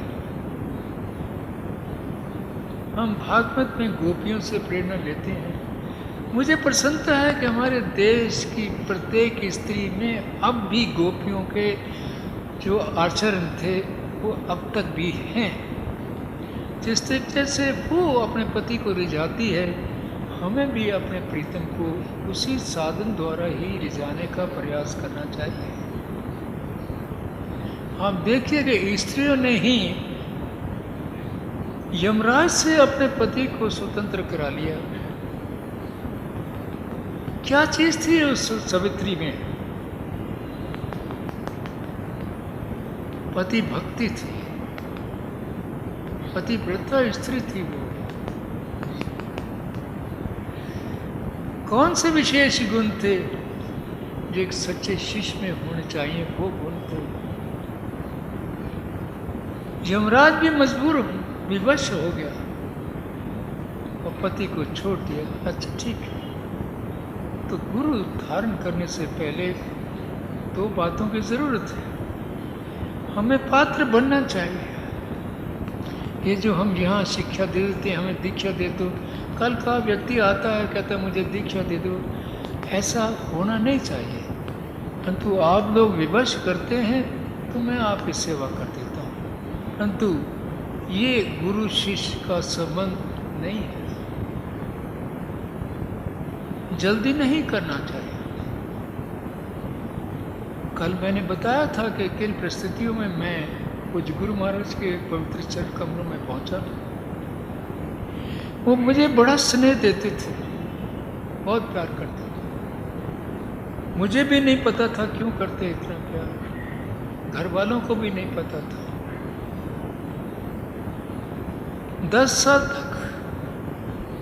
हम भागवत में गोपियों से प्रेरणा लेते हैं। मुझे प्रसन्नता है कि हमारे देश की प्रत्येक स्त्री में अब भी गोपियों के जो आचरण थे वो अब तक भी हैं। जिस तरीके से वो अपने पति को रिझाती है, हमें भी अपने प्रीतम को उसी साधन द्वारा ही रिझाने का प्रयास करना चाहिए। आप देखिए कि स्त्रियों ने ही यमराज से अपने पति को स्वतंत्र करा लिया। क्या चीज थी उस सावित्री में? पति भक्ति थी, पतिव्रता स्त्री थी वो। कौन से विशेष गुण थे जो एक सच्चे शिष्य में होने चाहिए? वो गुण थे। यमराज भी मजबूर विवश हो गया और पति को छोड़ दिया। अच्छा ठीक है, तो गुरु धारण करने से पहले दो बातों की जरूरत है। हमें पात्र बनना चाहिए। ये जो हम यहाँ शिक्षा दे देते हैं, हमें दीक्षा दे दो, कल का व्यक्ति आता है कहता है मुझे दीक्षा दे दो, ऐसा होना नहीं चाहिए। परंतु आप लोग विवश करते हैं तो मैं आपकी सेवा कर देता हूँ, परंतु ये गुरु शिष्य का संबंध नहीं है। जल्दी नहीं करना चाहिए। कल मैंने बताया था कि किन परिस्थितियों में मैं कुछ गुरु महाराज के पवित्र चरण कमरों में पहुंचा। वो मुझे बड़ा स्नेह देते थे, बहुत प्यार करते थे। मुझे भी नहीं पता था क्यों करते इतना प्यार, घर वालों को भी नहीं पता था। 10 साल तक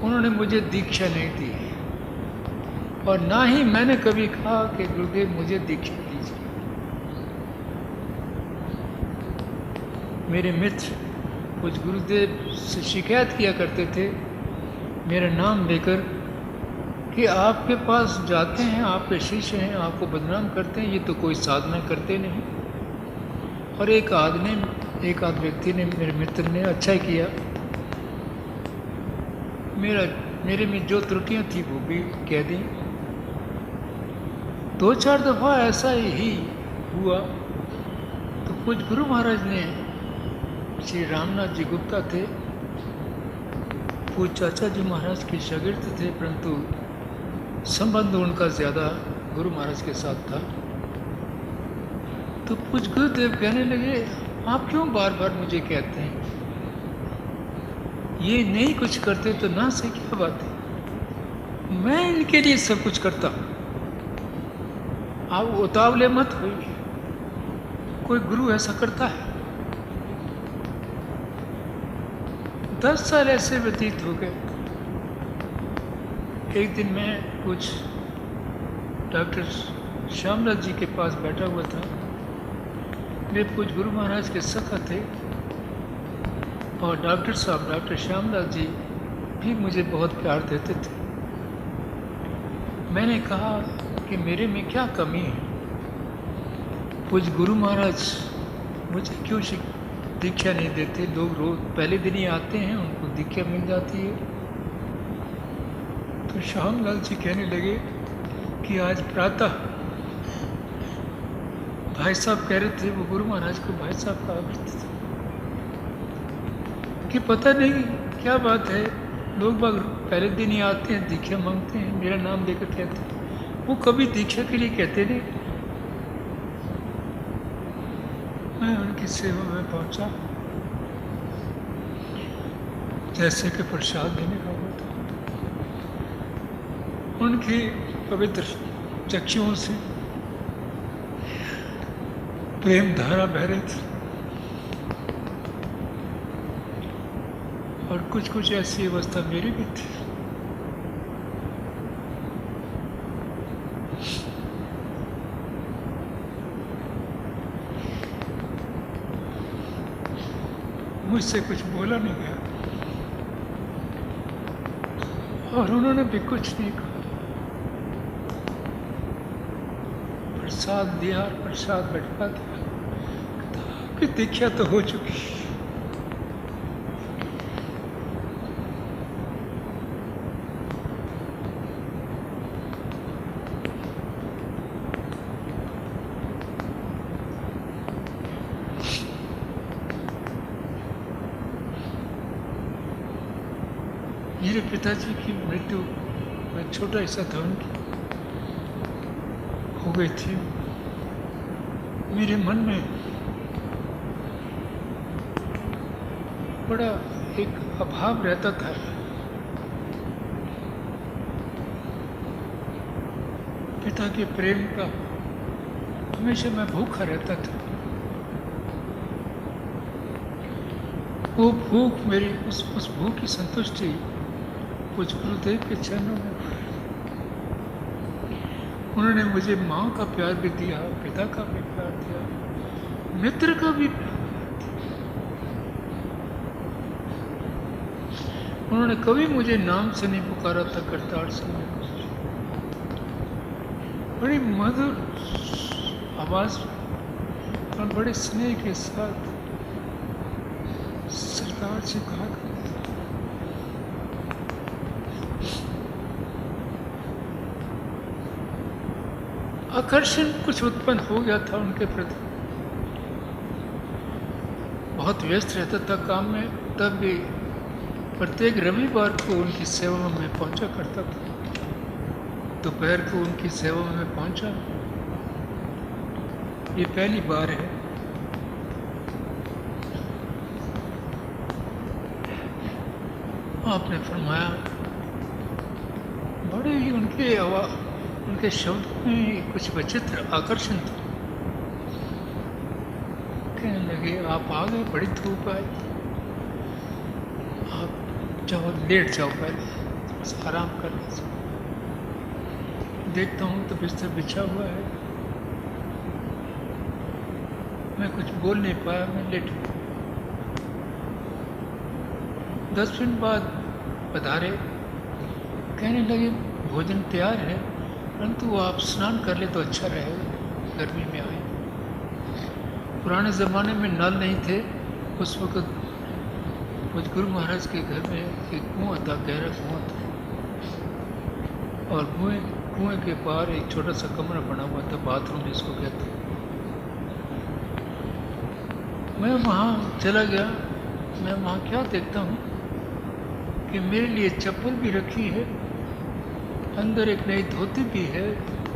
उन्होंने मुझे दीक्षा नहीं दी और ना ही मैंने कभी कहा कि गुरुदेव मुझे दीक्षा दीजिए। मेरे मित्र कुछ गुरुदेव से शिकायत किया करते थे मेरा नाम लेकर कि आपके पास जाते हैं, आपके शिष्य हैं, आपको बदनाम करते हैं, ये तो कोई साधना करते नहीं। और एक आध व्यक्ति ने, मेरे मित्र ने अच्छा किया, मेरे में जो त्रुटियां थी वो भी कह दी। 2-4 दफा ऐसा ही हुआ तो कुछ गुरु महाराज ने, श्री रामनाथ जी गुप्ता थे, पूज चाचा जी महाराज के शागिर्द थे, परंतु संबंध उनका ज़्यादा गुरु महाराज के साथ था। तो कुछ गुरुदेव कहने लगे आप क्यों बार बार मुझे कहते हैं, ये नहीं कुछ करते तो ना से क्या बात है, मैं इनके लिए सब कुछ करता हूँ, आप उतावले मत होइए। कोई गुरु ऐसा करता है? 10 साल ऐसे व्यतीत हो गए। एक दिन मैं कुछ डॉक्टर श्यामलाल जी के पास बैठा हुआ था। वे कुछ गुरु महाराज के सखा थे और डॉक्टर साहब, डॉक्टर श्यामलाल जी भी मुझे बहुत प्यार देते थे। मैंने कहा कि मेरे में क्या कमी है, कुछ गुरु महाराज मुझे क्यों दीक्षा नहीं देते? लोग रोज पहले दिन ही आते हैं, उनको दीक्षा मिल जाती है। तो श्यामलाल जी कहने लगे कि आज प्रातः भाई साहब कह रहे थे, वो गुरु महाराज को भाई साहब कहा करते थे, कि पता नहीं क्या बात है, लोग बाग पहले दिन ही आते हैं, दीक्षा मांगते हैं, मेरा नाम लेकर कहते हैं, वो कभी दीक्षा के लिए कहते नहीं। मैं उनकी सेवा में पहुंचा, जैसे कि प्रसाद देने का हुआ था। उनकी पवित्र चक्षुओं से प्रेम धारा बह रही थी और कुछ ऐसी अवस्था मेरी भी थी। मुझसे कुछ बोला नहीं गया और उन्होंने भी कुछ नहीं कहा। प्रसाद दिया, प्रसाद बैठा दिया कि दीक्षा तो हो चुकी। मेरे पिताजी की मृत्यु मैं छोटा हिस्सा था उनकी हो गई थी। मेरे मन में बड़ा एक अभाव रहता था। पिता के प्रेम का हमेशा मैं भूखा रहता था। वो भूख मेरी उस भूख की संतुष्टि कुछ गुरुदेव के चरणों में। उन्होंने मुझे माँ का प्यार भी दिया, पिता का भी प्यार दिया, मित्र का भी प्यार दिया। उन्होंने कभी मुझे नाम से नहीं पुकारा था, करतार से नहीं। बड़ी मधुर आवाज और बड़े स्नेह के साथ सरदार जी कहा करते थे। आकर्षण कुछ उत्पन्न हो गया था उनके प्रति। बहुत व्यस्त रहता था काम में, तब भी प्रत्येक रविवार को उनकी सेवा में पहुंचा करता था। दोपहर को उनकी सेवा में पहुंचा। ये पहली बार है। आपने फरमाया, बड़े ही उनके शब्द में कुछ विचित्र आकर्षण था। कहने लगे, आप आ गए, बड़ी धूप आई, आप जाओ, लेट जाओ, पहले बस आराम कर लीजिए। देखता हूँ तो बिस्तर बिछा हुआ है। मैं कुछ बोल नहीं पाया, मैं लेट गया। 10 मिनट बाद पधारे, कहने लगे, भोजन तैयार है, परंतु आप स्नान कर ले तो अच्छा रहेगा, गर्मी में आए। पुराने ज़माने में नल नहीं थे। उस वक़्त कुछ गुरु महाराज के घर में एक कुआं था, गहरा कुआं था, और कुएं के पार एक छोटा सा कमरा बना हुआ था, बाथरूम जिसको कहते हैं। मैं वहाँ चला गया। मैं वहाँ क्या देखता हूँ कि मेरे लिए चप्पल भी रखी है, अंदर एक नई धोती भी है,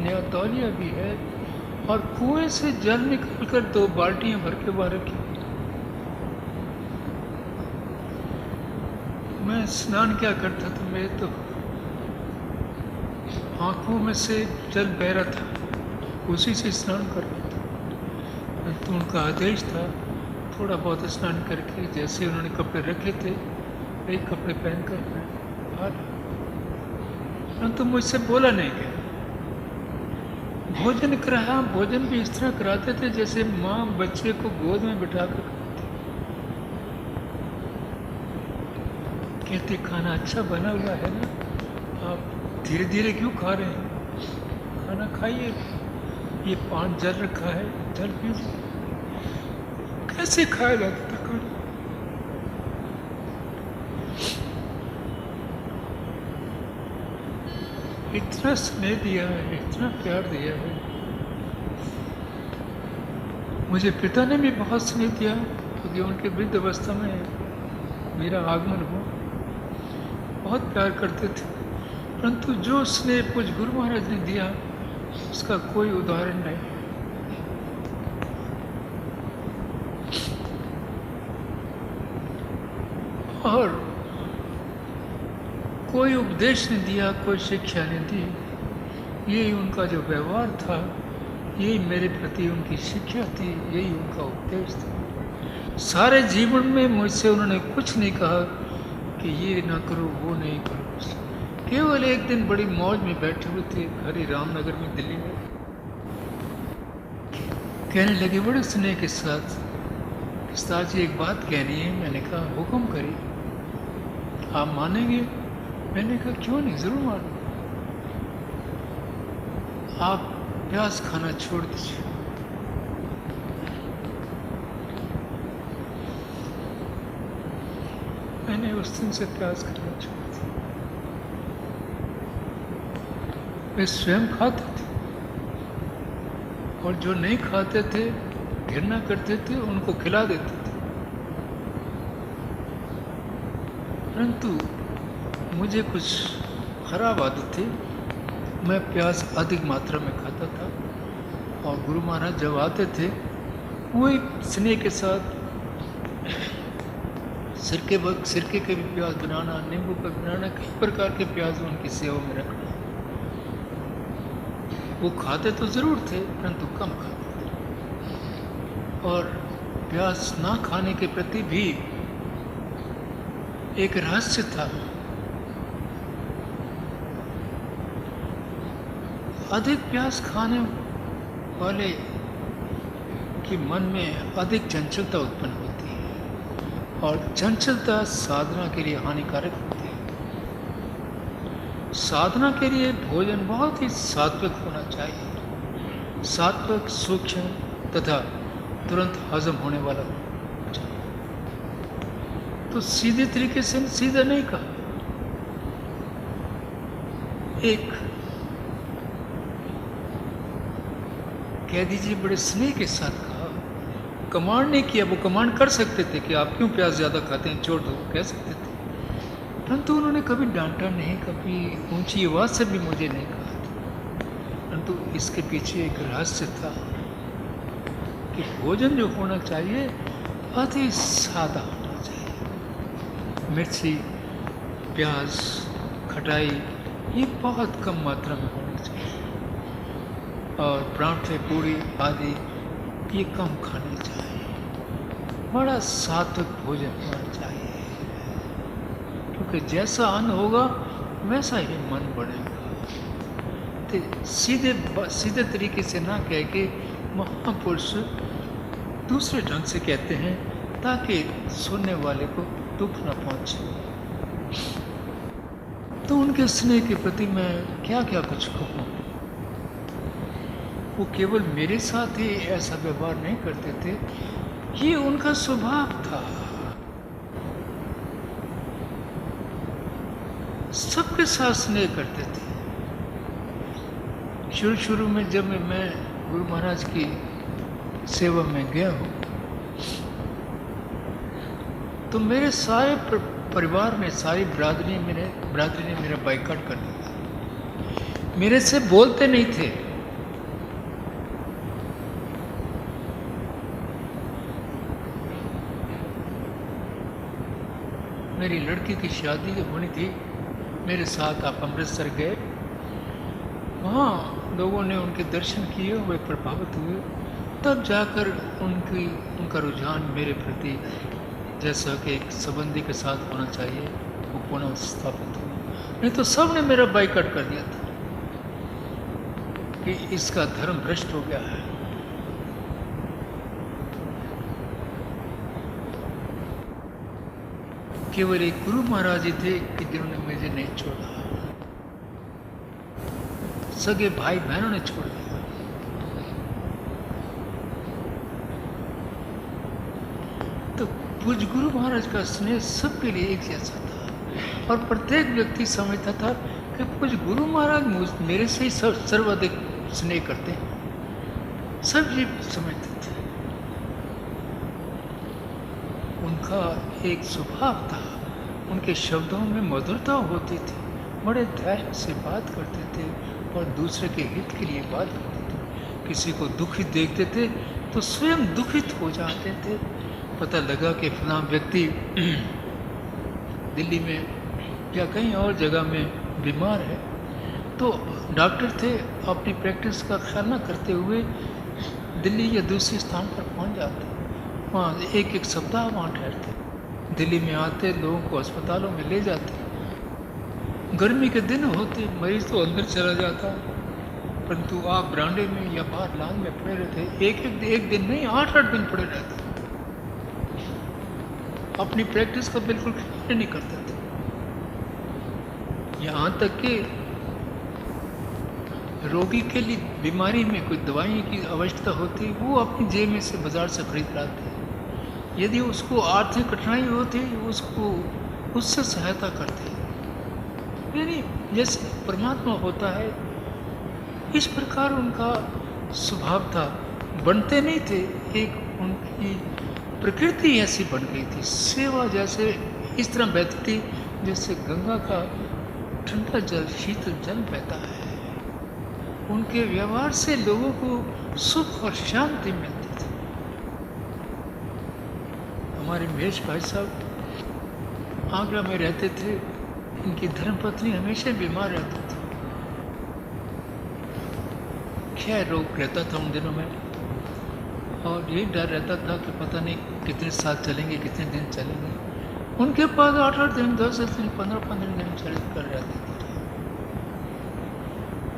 नया तौलिया भी है, और कुएं से जल निकल कर 2 बाल्टियां भर के बाहर रखी। मैं स्नान क्या करता था, मेरे तो आंखों में से जल बह रहा था, उसी से स्नान कर रहा था। तो उनका आदेश था थोड़ा बहुत स्नान करके, जैसे उन्होंने कपड़े रखे थे एक कपड़े पहनकर मैं बाहर। परंतु मुझसे बोला नहीं गया। भोजन कराया, भोजन भी इस तरह कराते थे जैसे माँ बच्चे को गोद में बिठा कर कहती, खाना अच्छा बना हुआ है ना, आप धीरे धीरे क्यों खा रहे हैं, खाना खाइए, ये पान जल रखा है, जल पीजिए। कैसे खाया जाता था खाना? इतना स्नेह दिया है, इतना प्यार दिया है। मुझे पिता ने भी बहुत स्नेह दिया, क्योंकि उनके वृद्ध अवस्था में मेरा आगमन हुआ। बहुत प्यार करते थे, परंतु जो स्नेह कुछ गुरु महाराज ने दिया उसका कोई उदाहरण नहीं। और कोई उपदेश नहीं दिया, कोई शिक्षा नहीं दी। यही उनका जो व्यवहार था, यही मेरे प्रति उनकी शिक्षा थी, यही उनका उपदेश था। सारे जीवन में मुझसे उन्होंने कुछ नहीं कहा कि ये ना करो, वो नहीं करो। केवल एक दिन बड़ी मौज में बैठे हुए थे हरि रामनगर में, दिल्ली में। कहने लगे बड़े स्नेह के साथ, उस्ताद जी एक बात कहनी है। मैंने कहा, हुक्म करिए, आप मानेंगे? मैंने कहा, क्यों नहीं, जरूर मानो। आप प्याज खाना छोड़ दीजिए। मैंने उस दिन से प्याज खाना छोड़ दिया। वे स्वयं खाते थे, और जो नहीं खाते थे, घृणा करते थे, उनको खिला देते थे। परंतु मुझे कुछ खराब आदत थी, मैं प्याज अधिक मात्रा में खाता था। और गुरु महाराज जब आते थे, वही स्नेह के साथ सिरके के भी प्याज बनाना, नींबू का बनाना, कई प्रकार के प्याज उनकी सेवा में रखना। वो खाते तो जरूर थे, परंतु कम खाते थे। और प्याज ना खाने के प्रति भी एक रहस्य था। अधिक प्याज खाने वाले के मन में अधिक चंचलता उत्पन्न होती है, और चंचलता साधना के लिए हानिकारक होती है। साधना के लिए भोजन बहुत ही सात्विक होना चाहिए, सात्विक, सूक्ष्म तथा तुरंत हजम होने वाला होना चाहिए। तो सीधे तरीके से सीधा नहीं कहा, एक कह दीजिए बड़े स्नेह के साथ कहा। कमांड नहीं किया, वो कमांड कर सकते थे कि आप क्यों प्याज ज़्यादा खाते हैं, छोड़ दो, कह सकते थे, परंतु उन्होंने कभी डांटा नहीं, कभी ऊंची आवाज़ से भी मुझे नहीं कहा था। परंतु इसके पीछे एक रहस्य था कि भोजन जो होना चाहिए अति सादा होना चाहिए। मिर्ची, प्याज, खटाई ये बहुत कम मात्रा में होनी चाहिए, और पराठे, पूड़ी आदि ये कम खाने चाहिए। बड़ा सात्विक भोजन होना चाहिए, क्योंकि जैसा अन्न होगा वैसा ही मन बढ़ेगा। तो सीधे तरीके से ना कह के महापुरुष दूसरे ढंग से कहते हैं, ताकि सुनने वाले को दुख न पहुंचे। तो उनके स्नेह के प्रति मैं क्या क्या कुछ कहूँ। वो केवल मेरे साथ ही ऐसा व्यवहार नहीं करते थे, ये उनका स्वभाव था। सबके साथ स्नेह करते थे। शुरू में जब मैं गुरु महाराज की सेवा में गया हूँ, तो मेरे सारे परिवार ने, सारी बिरादरी ने मेरा बाइकआउट कर दिया। मेरे से बोलते नहीं थे। मेरी लड़की की शादी होनी थी, मेरे साथ आप अमृतसर गए, वहाँ लोगों ने उनके दर्शन किए, वे प्रभावित हुए, तब जाकर उनका रुझान मेरे प्रति, जैसा कि एक संबंधी के साथ होना चाहिए, वो पुनः स्थापित हुआ। नहीं तो सब ने मेरा बाइकआउट कर दिया था कि इसका धर्म भ्रष्ट हो गया है। केवल एक गुरु महाराज जी थे कि जिन्होंने मुझे नहीं छोड़ा, सगे भाई बहनों ने छोड़ दिया। तो पूज्य गुरु महाराज का स्नेह सबके लिए एक जैसा था, और प्रत्येक व्यक्ति समझता था कि पूज्य गुरु महाराज मेरे से ही सर्वाधिक स्नेह करते हैं। सब ये समझते थे। उनका एक स्वभाव था, उनके शब्दों में मधुरता होती थी, बड़े धैर्य से बात करते थे और दूसरे के हित के लिए बात करते थे। किसी को दुखित देखते थे तो स्वयं दुखित हो जाते थे। पता लगा कि फलां व्यक्ति दिल्ली में या कहीं और जगह में बीमार है, तो डॉक्टर थे, अपनी प्रैक्टिस का ख्याल न करते हुए दिल्ली या दूसरे स्थान पर पहुंच जाते, वहाँ एक सप्ताह वहाँ ठहरते, दिल्ली में आते, लोगों को अस्पतालों में ले जाते। गर्मी के दिन होते, मरीज तो अंदर चला जाता, परंतु आप बरामदे में या बाहर लान में पड़े रहते। एक दिन नहीं, 8-8 दिन पड़े रहते। अपनी प्रैक्टिस का बिल्कुल ख्याल नहीं करते थे। यहाँ तक कि रोगी के लिए बीमारी में कोई दवाई की आवश्यकता होती, वो अपनी जेब में से बाजार से खरीद लाते। यदि उसको आर्थिक कठिनाई होती, उसको उससे सहायता करते। यानी जैसे परमात्मा होता है, इस प्रकार उनका स्वभाव था। बनते नहीं थे, एक उनकी प्रकृति ऐसी बन गई थी। सेवा जैसे इस तरह बहती थी जैसे गंगा का ठंडा जल, शीतल जल बहता है। उनके व्यवहार से लोगों को सुख और शांति मिलती थी। हमारे महेश भाई साहब आगरा में रहते थे। इनकी धर्मपत्नी हमेशा बीमार रहती थी। क्षय रोग रहता था उन दिनों में, और यही डर रहता था कि पता नहीं कितने साल चलेंगे, कितने दिन चलेंगे। उनके पास 8-8 दिन, 10 दिन, 15-15 दिन चले कर रहते थे।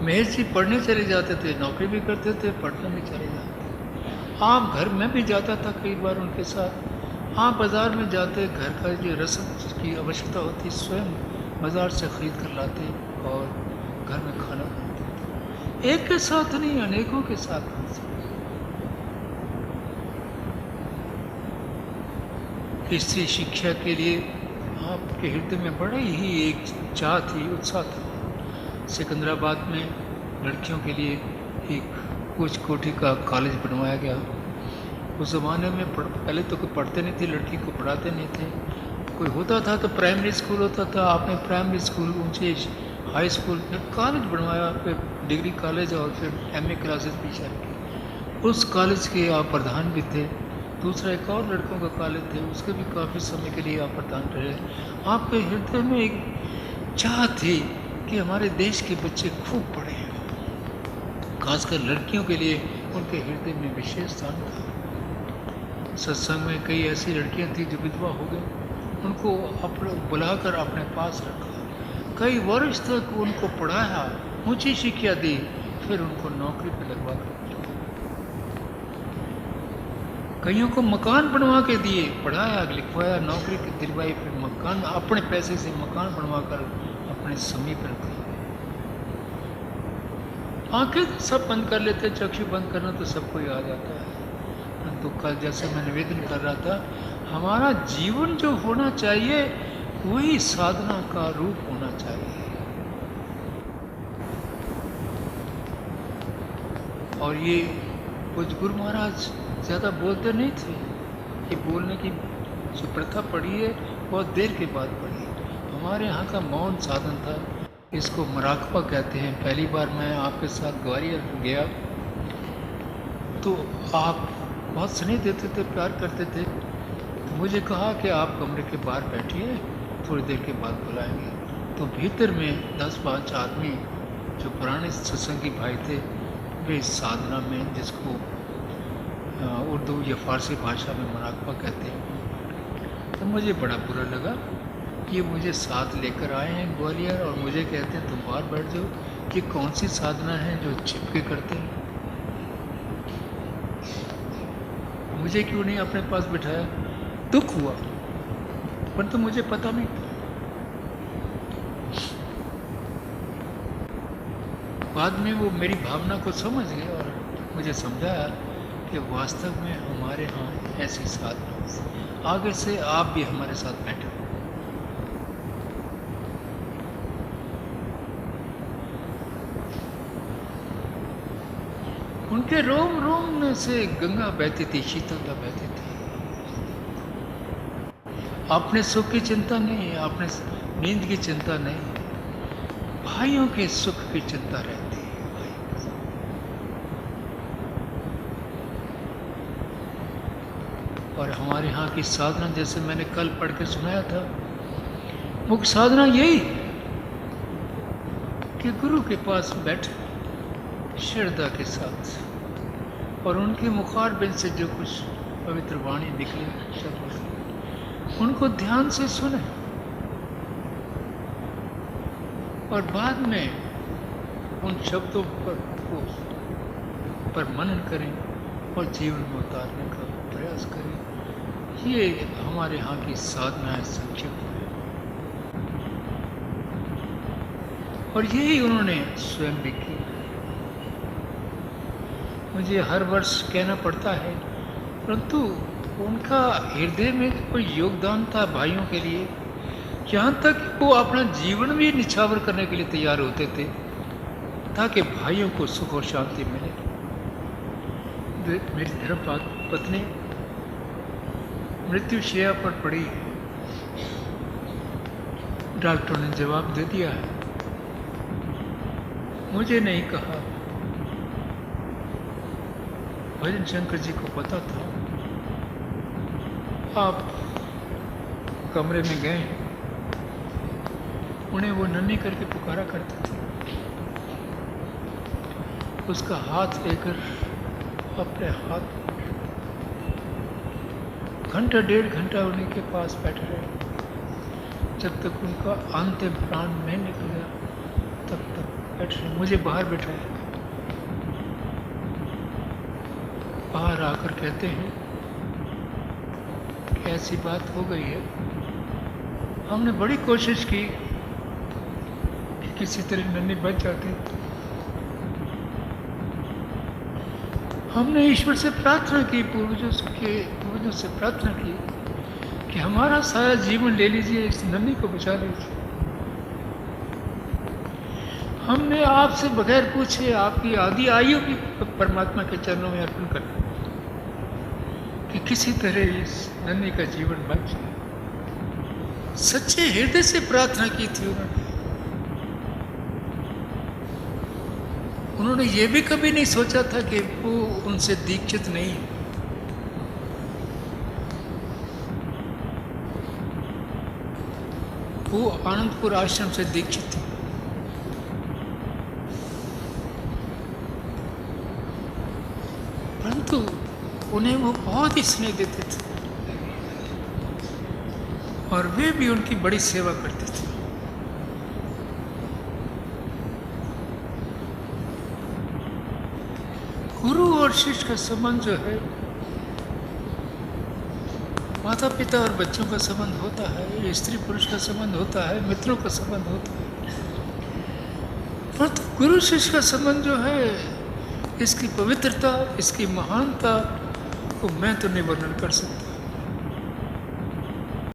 महेश जी पढ़ने चले जाते थे, नौकरी भी करते थे, पढ़ने भी चले जाते थे। आप घर में भी जाता था कई बार उनके साथ। आप बाज़ार में जाते, घर का जो रसम की आवश्यकता होती स्वयं बाज़ार से खरीद कर लाते और घर में खाना बनाते थे। एक के साथ नहीं, अनेकों के साथ। स्त्री शिक्षा के लिए आपके हृदय में बड़ा ही एक चाह थी, उत्साह था। सिकंदराबाद में लड़कियों के लिए एक उच्च कोटि का कॉलेज बनवाया गया। उस ज़माने में पहले तो कोई पढ़ते नहीं थे, लड़की को पढ़ाते नहीं थे। कोई होता था तो प्राइमरी स्कूल होता था। आपने प्राइमरी स्कूल, ऊंचे हाई स्कूल, फिर कॉलेज बनवाया, फिर डिग्री कॉलेज और फिर एमए क्लासेस भी चालू की। उस कॉलेज के आप प्रधान भी थे। दूसरा एक और लड़कों का कॉलेज थे, उसके भी काफ़ी समय के लिए आप प्रधान रहे। आपके हृदय में एक चाह थी कि हमारे देश के बच्चे खूब पढ़े। खासकर लड़कियों के लिए उनके हृदय में विशेष स्थान था। सत्संग में कई ऐसी लड़कियां थी जो विधवा हो गई। उनको बुलाकर अपने पास रखा, कई वर्ष तक उनको पढ़ाया, ऊंची शिक्षा दी, फिर उनको नौकरी पर लगवा कर कईयों को मकान बनवा के दिए, पढ़ाया, लिखवाया, नौकरी दिलवाई, फिर मकान अपने पैसे से मकान बनवाकर अपने समीप रखा। आंखें सब बंद कर लेते, चक्षु बंद करना तो सबको याद आता है। परंतु कल जैसे मैं निवेदन कर रहा था, हमारा जीवन जो होना चाहिए वही साधना का रूप होना चाहिए। और ये कुछ गुरु महाराज ज़्यादा बोलते नहीं थे। ये बोलने की जो प्रथा पड़ी है बहुत देर के बाद पड़ी। हमारे यहाँ का मौन साधन था, इसको मराकबा कहते हैं। पहली बार मैं आपके साथ ग्वालियर गया तो आप बहुत स्नेह देते थे, प्यार करते थे। तो मुझे कहा कि आप कमरे के बाहर बैठिए, थोड़ी देर के बाद बुलाएंगे। तो भीतर में 10-5 आदमी जो पुराने सत्संगी भाई थे, वे साधना में, जिसको उर्दू या फारसी भाषा में मराकबा कहते हैं, तो मुझे बड़ा बुरा लगा। ये मुझे साथ लेकर आए हैं ग्वालियर और मुझे कहते हैं तुम बाहर बैठ जाओ। ये कौन सी साधना है जो छिपके करते हैं? मुझे क्यों नहीं अपने पास बिठाया? दुख हुआ, परंतु तो मुझे पता नहीं था। बाद में वो मेरी भावना को समझ गए और मुझे समझाया कि वास्तव में हमारे यहाँ ऐसी साधना, आगे से आप भी हमारे साथ बैठो। उनके रोम रोम में से गंगा बहती थी, शीतलता बहती थी। अपने सुख की चिंता नहीं, अपने नींद की चिंता नहीं, भाइयों के सुख की चिंता रहती है। और हमारे यहाँ की साधना, जैसे मैंने कल पढ़ के सुनाया था, मुख्य साधना यही है कि गुरु के पास बैठे श्रद्धा के साथ और उनके मुखारबिंद से जो कुछ पवित्र वाणी निकले, शब्द, उनको ध्यान से सुने और बाद में उन शब्दों पर मनन करें और जीवन में उतारने का प्रयास करें। ये हमारे यहाँ की साधना है संक्षिप्त में, और यही उन्होंने स्वयं भी की। मुझे हर वर्ष कहना पड़ता है, परंतु उनका हृदय में कोई योगदान था भाइयों के लिए, यहाँ तक वो अपना जीवन भी निछावर करने के लिए तैयार होते थे ताकि भाइयों को सुख और शांति मिले। मेरी धर्म पत्नी मृत्यु शैया पर पड़ी, डॉक्टर ने जवाब दे दिया है मुझे नहीं कहा, भजन शंकर जी को पता था। आप कमरे में गए, उन्हें वो नन्ही करके पुकारा करते थे। उसका हाथ लेकर अपने हाथ घंटा 1.5 घंटा उन्हीं के पास बैठे रहे, जब तक उनका अंतिम प्राण नहीं निकला तब तक बैठे रहे। मुझे बाहर बैठाया, बाहर आकर कहते हैं कि ऐसी बात हो गई है। हमने बड़ी कोशिश की कि किसी तरह नन्ही बच जाती। हमने ईश्वर से प्रार्थना की, पूर्वजों से प्रार्थना की कि हमारा सारा जीवन ले लीजिए, इस नन्ही को बचा लीजिए। हमने आपसे बगैर पूछे आपकी आधी आयु भी परमात्मा के चरणों में अर्पण कर दी कि किसी तरह इस नन्ही का जीवन बच जाए। सच्चे हृदय से प्रार्थना की थी उन्होंने ये भी कभी नहीं सोचा था कि वो उनसे दीक्षित नहीं है। वो आनंदपुर आश्रम से दीक्षित थे। परंतु उन्हें वो बहुत ही स्नेह देते थे और वे भी उनकी बड़ी सेवा करते थे। गुरु और शिष्य का संबंध जो है, माता पिता और बच्चों का संबंध होता है, स्त्री पुरुष का संबंध होता है, मित्रों का संबंध होता है। परंतु गुरु शिष्य का संबंध जो है, इसकी पवित्रता, इसकी महानता को मैं तो नहीं वर्णन कर सकता।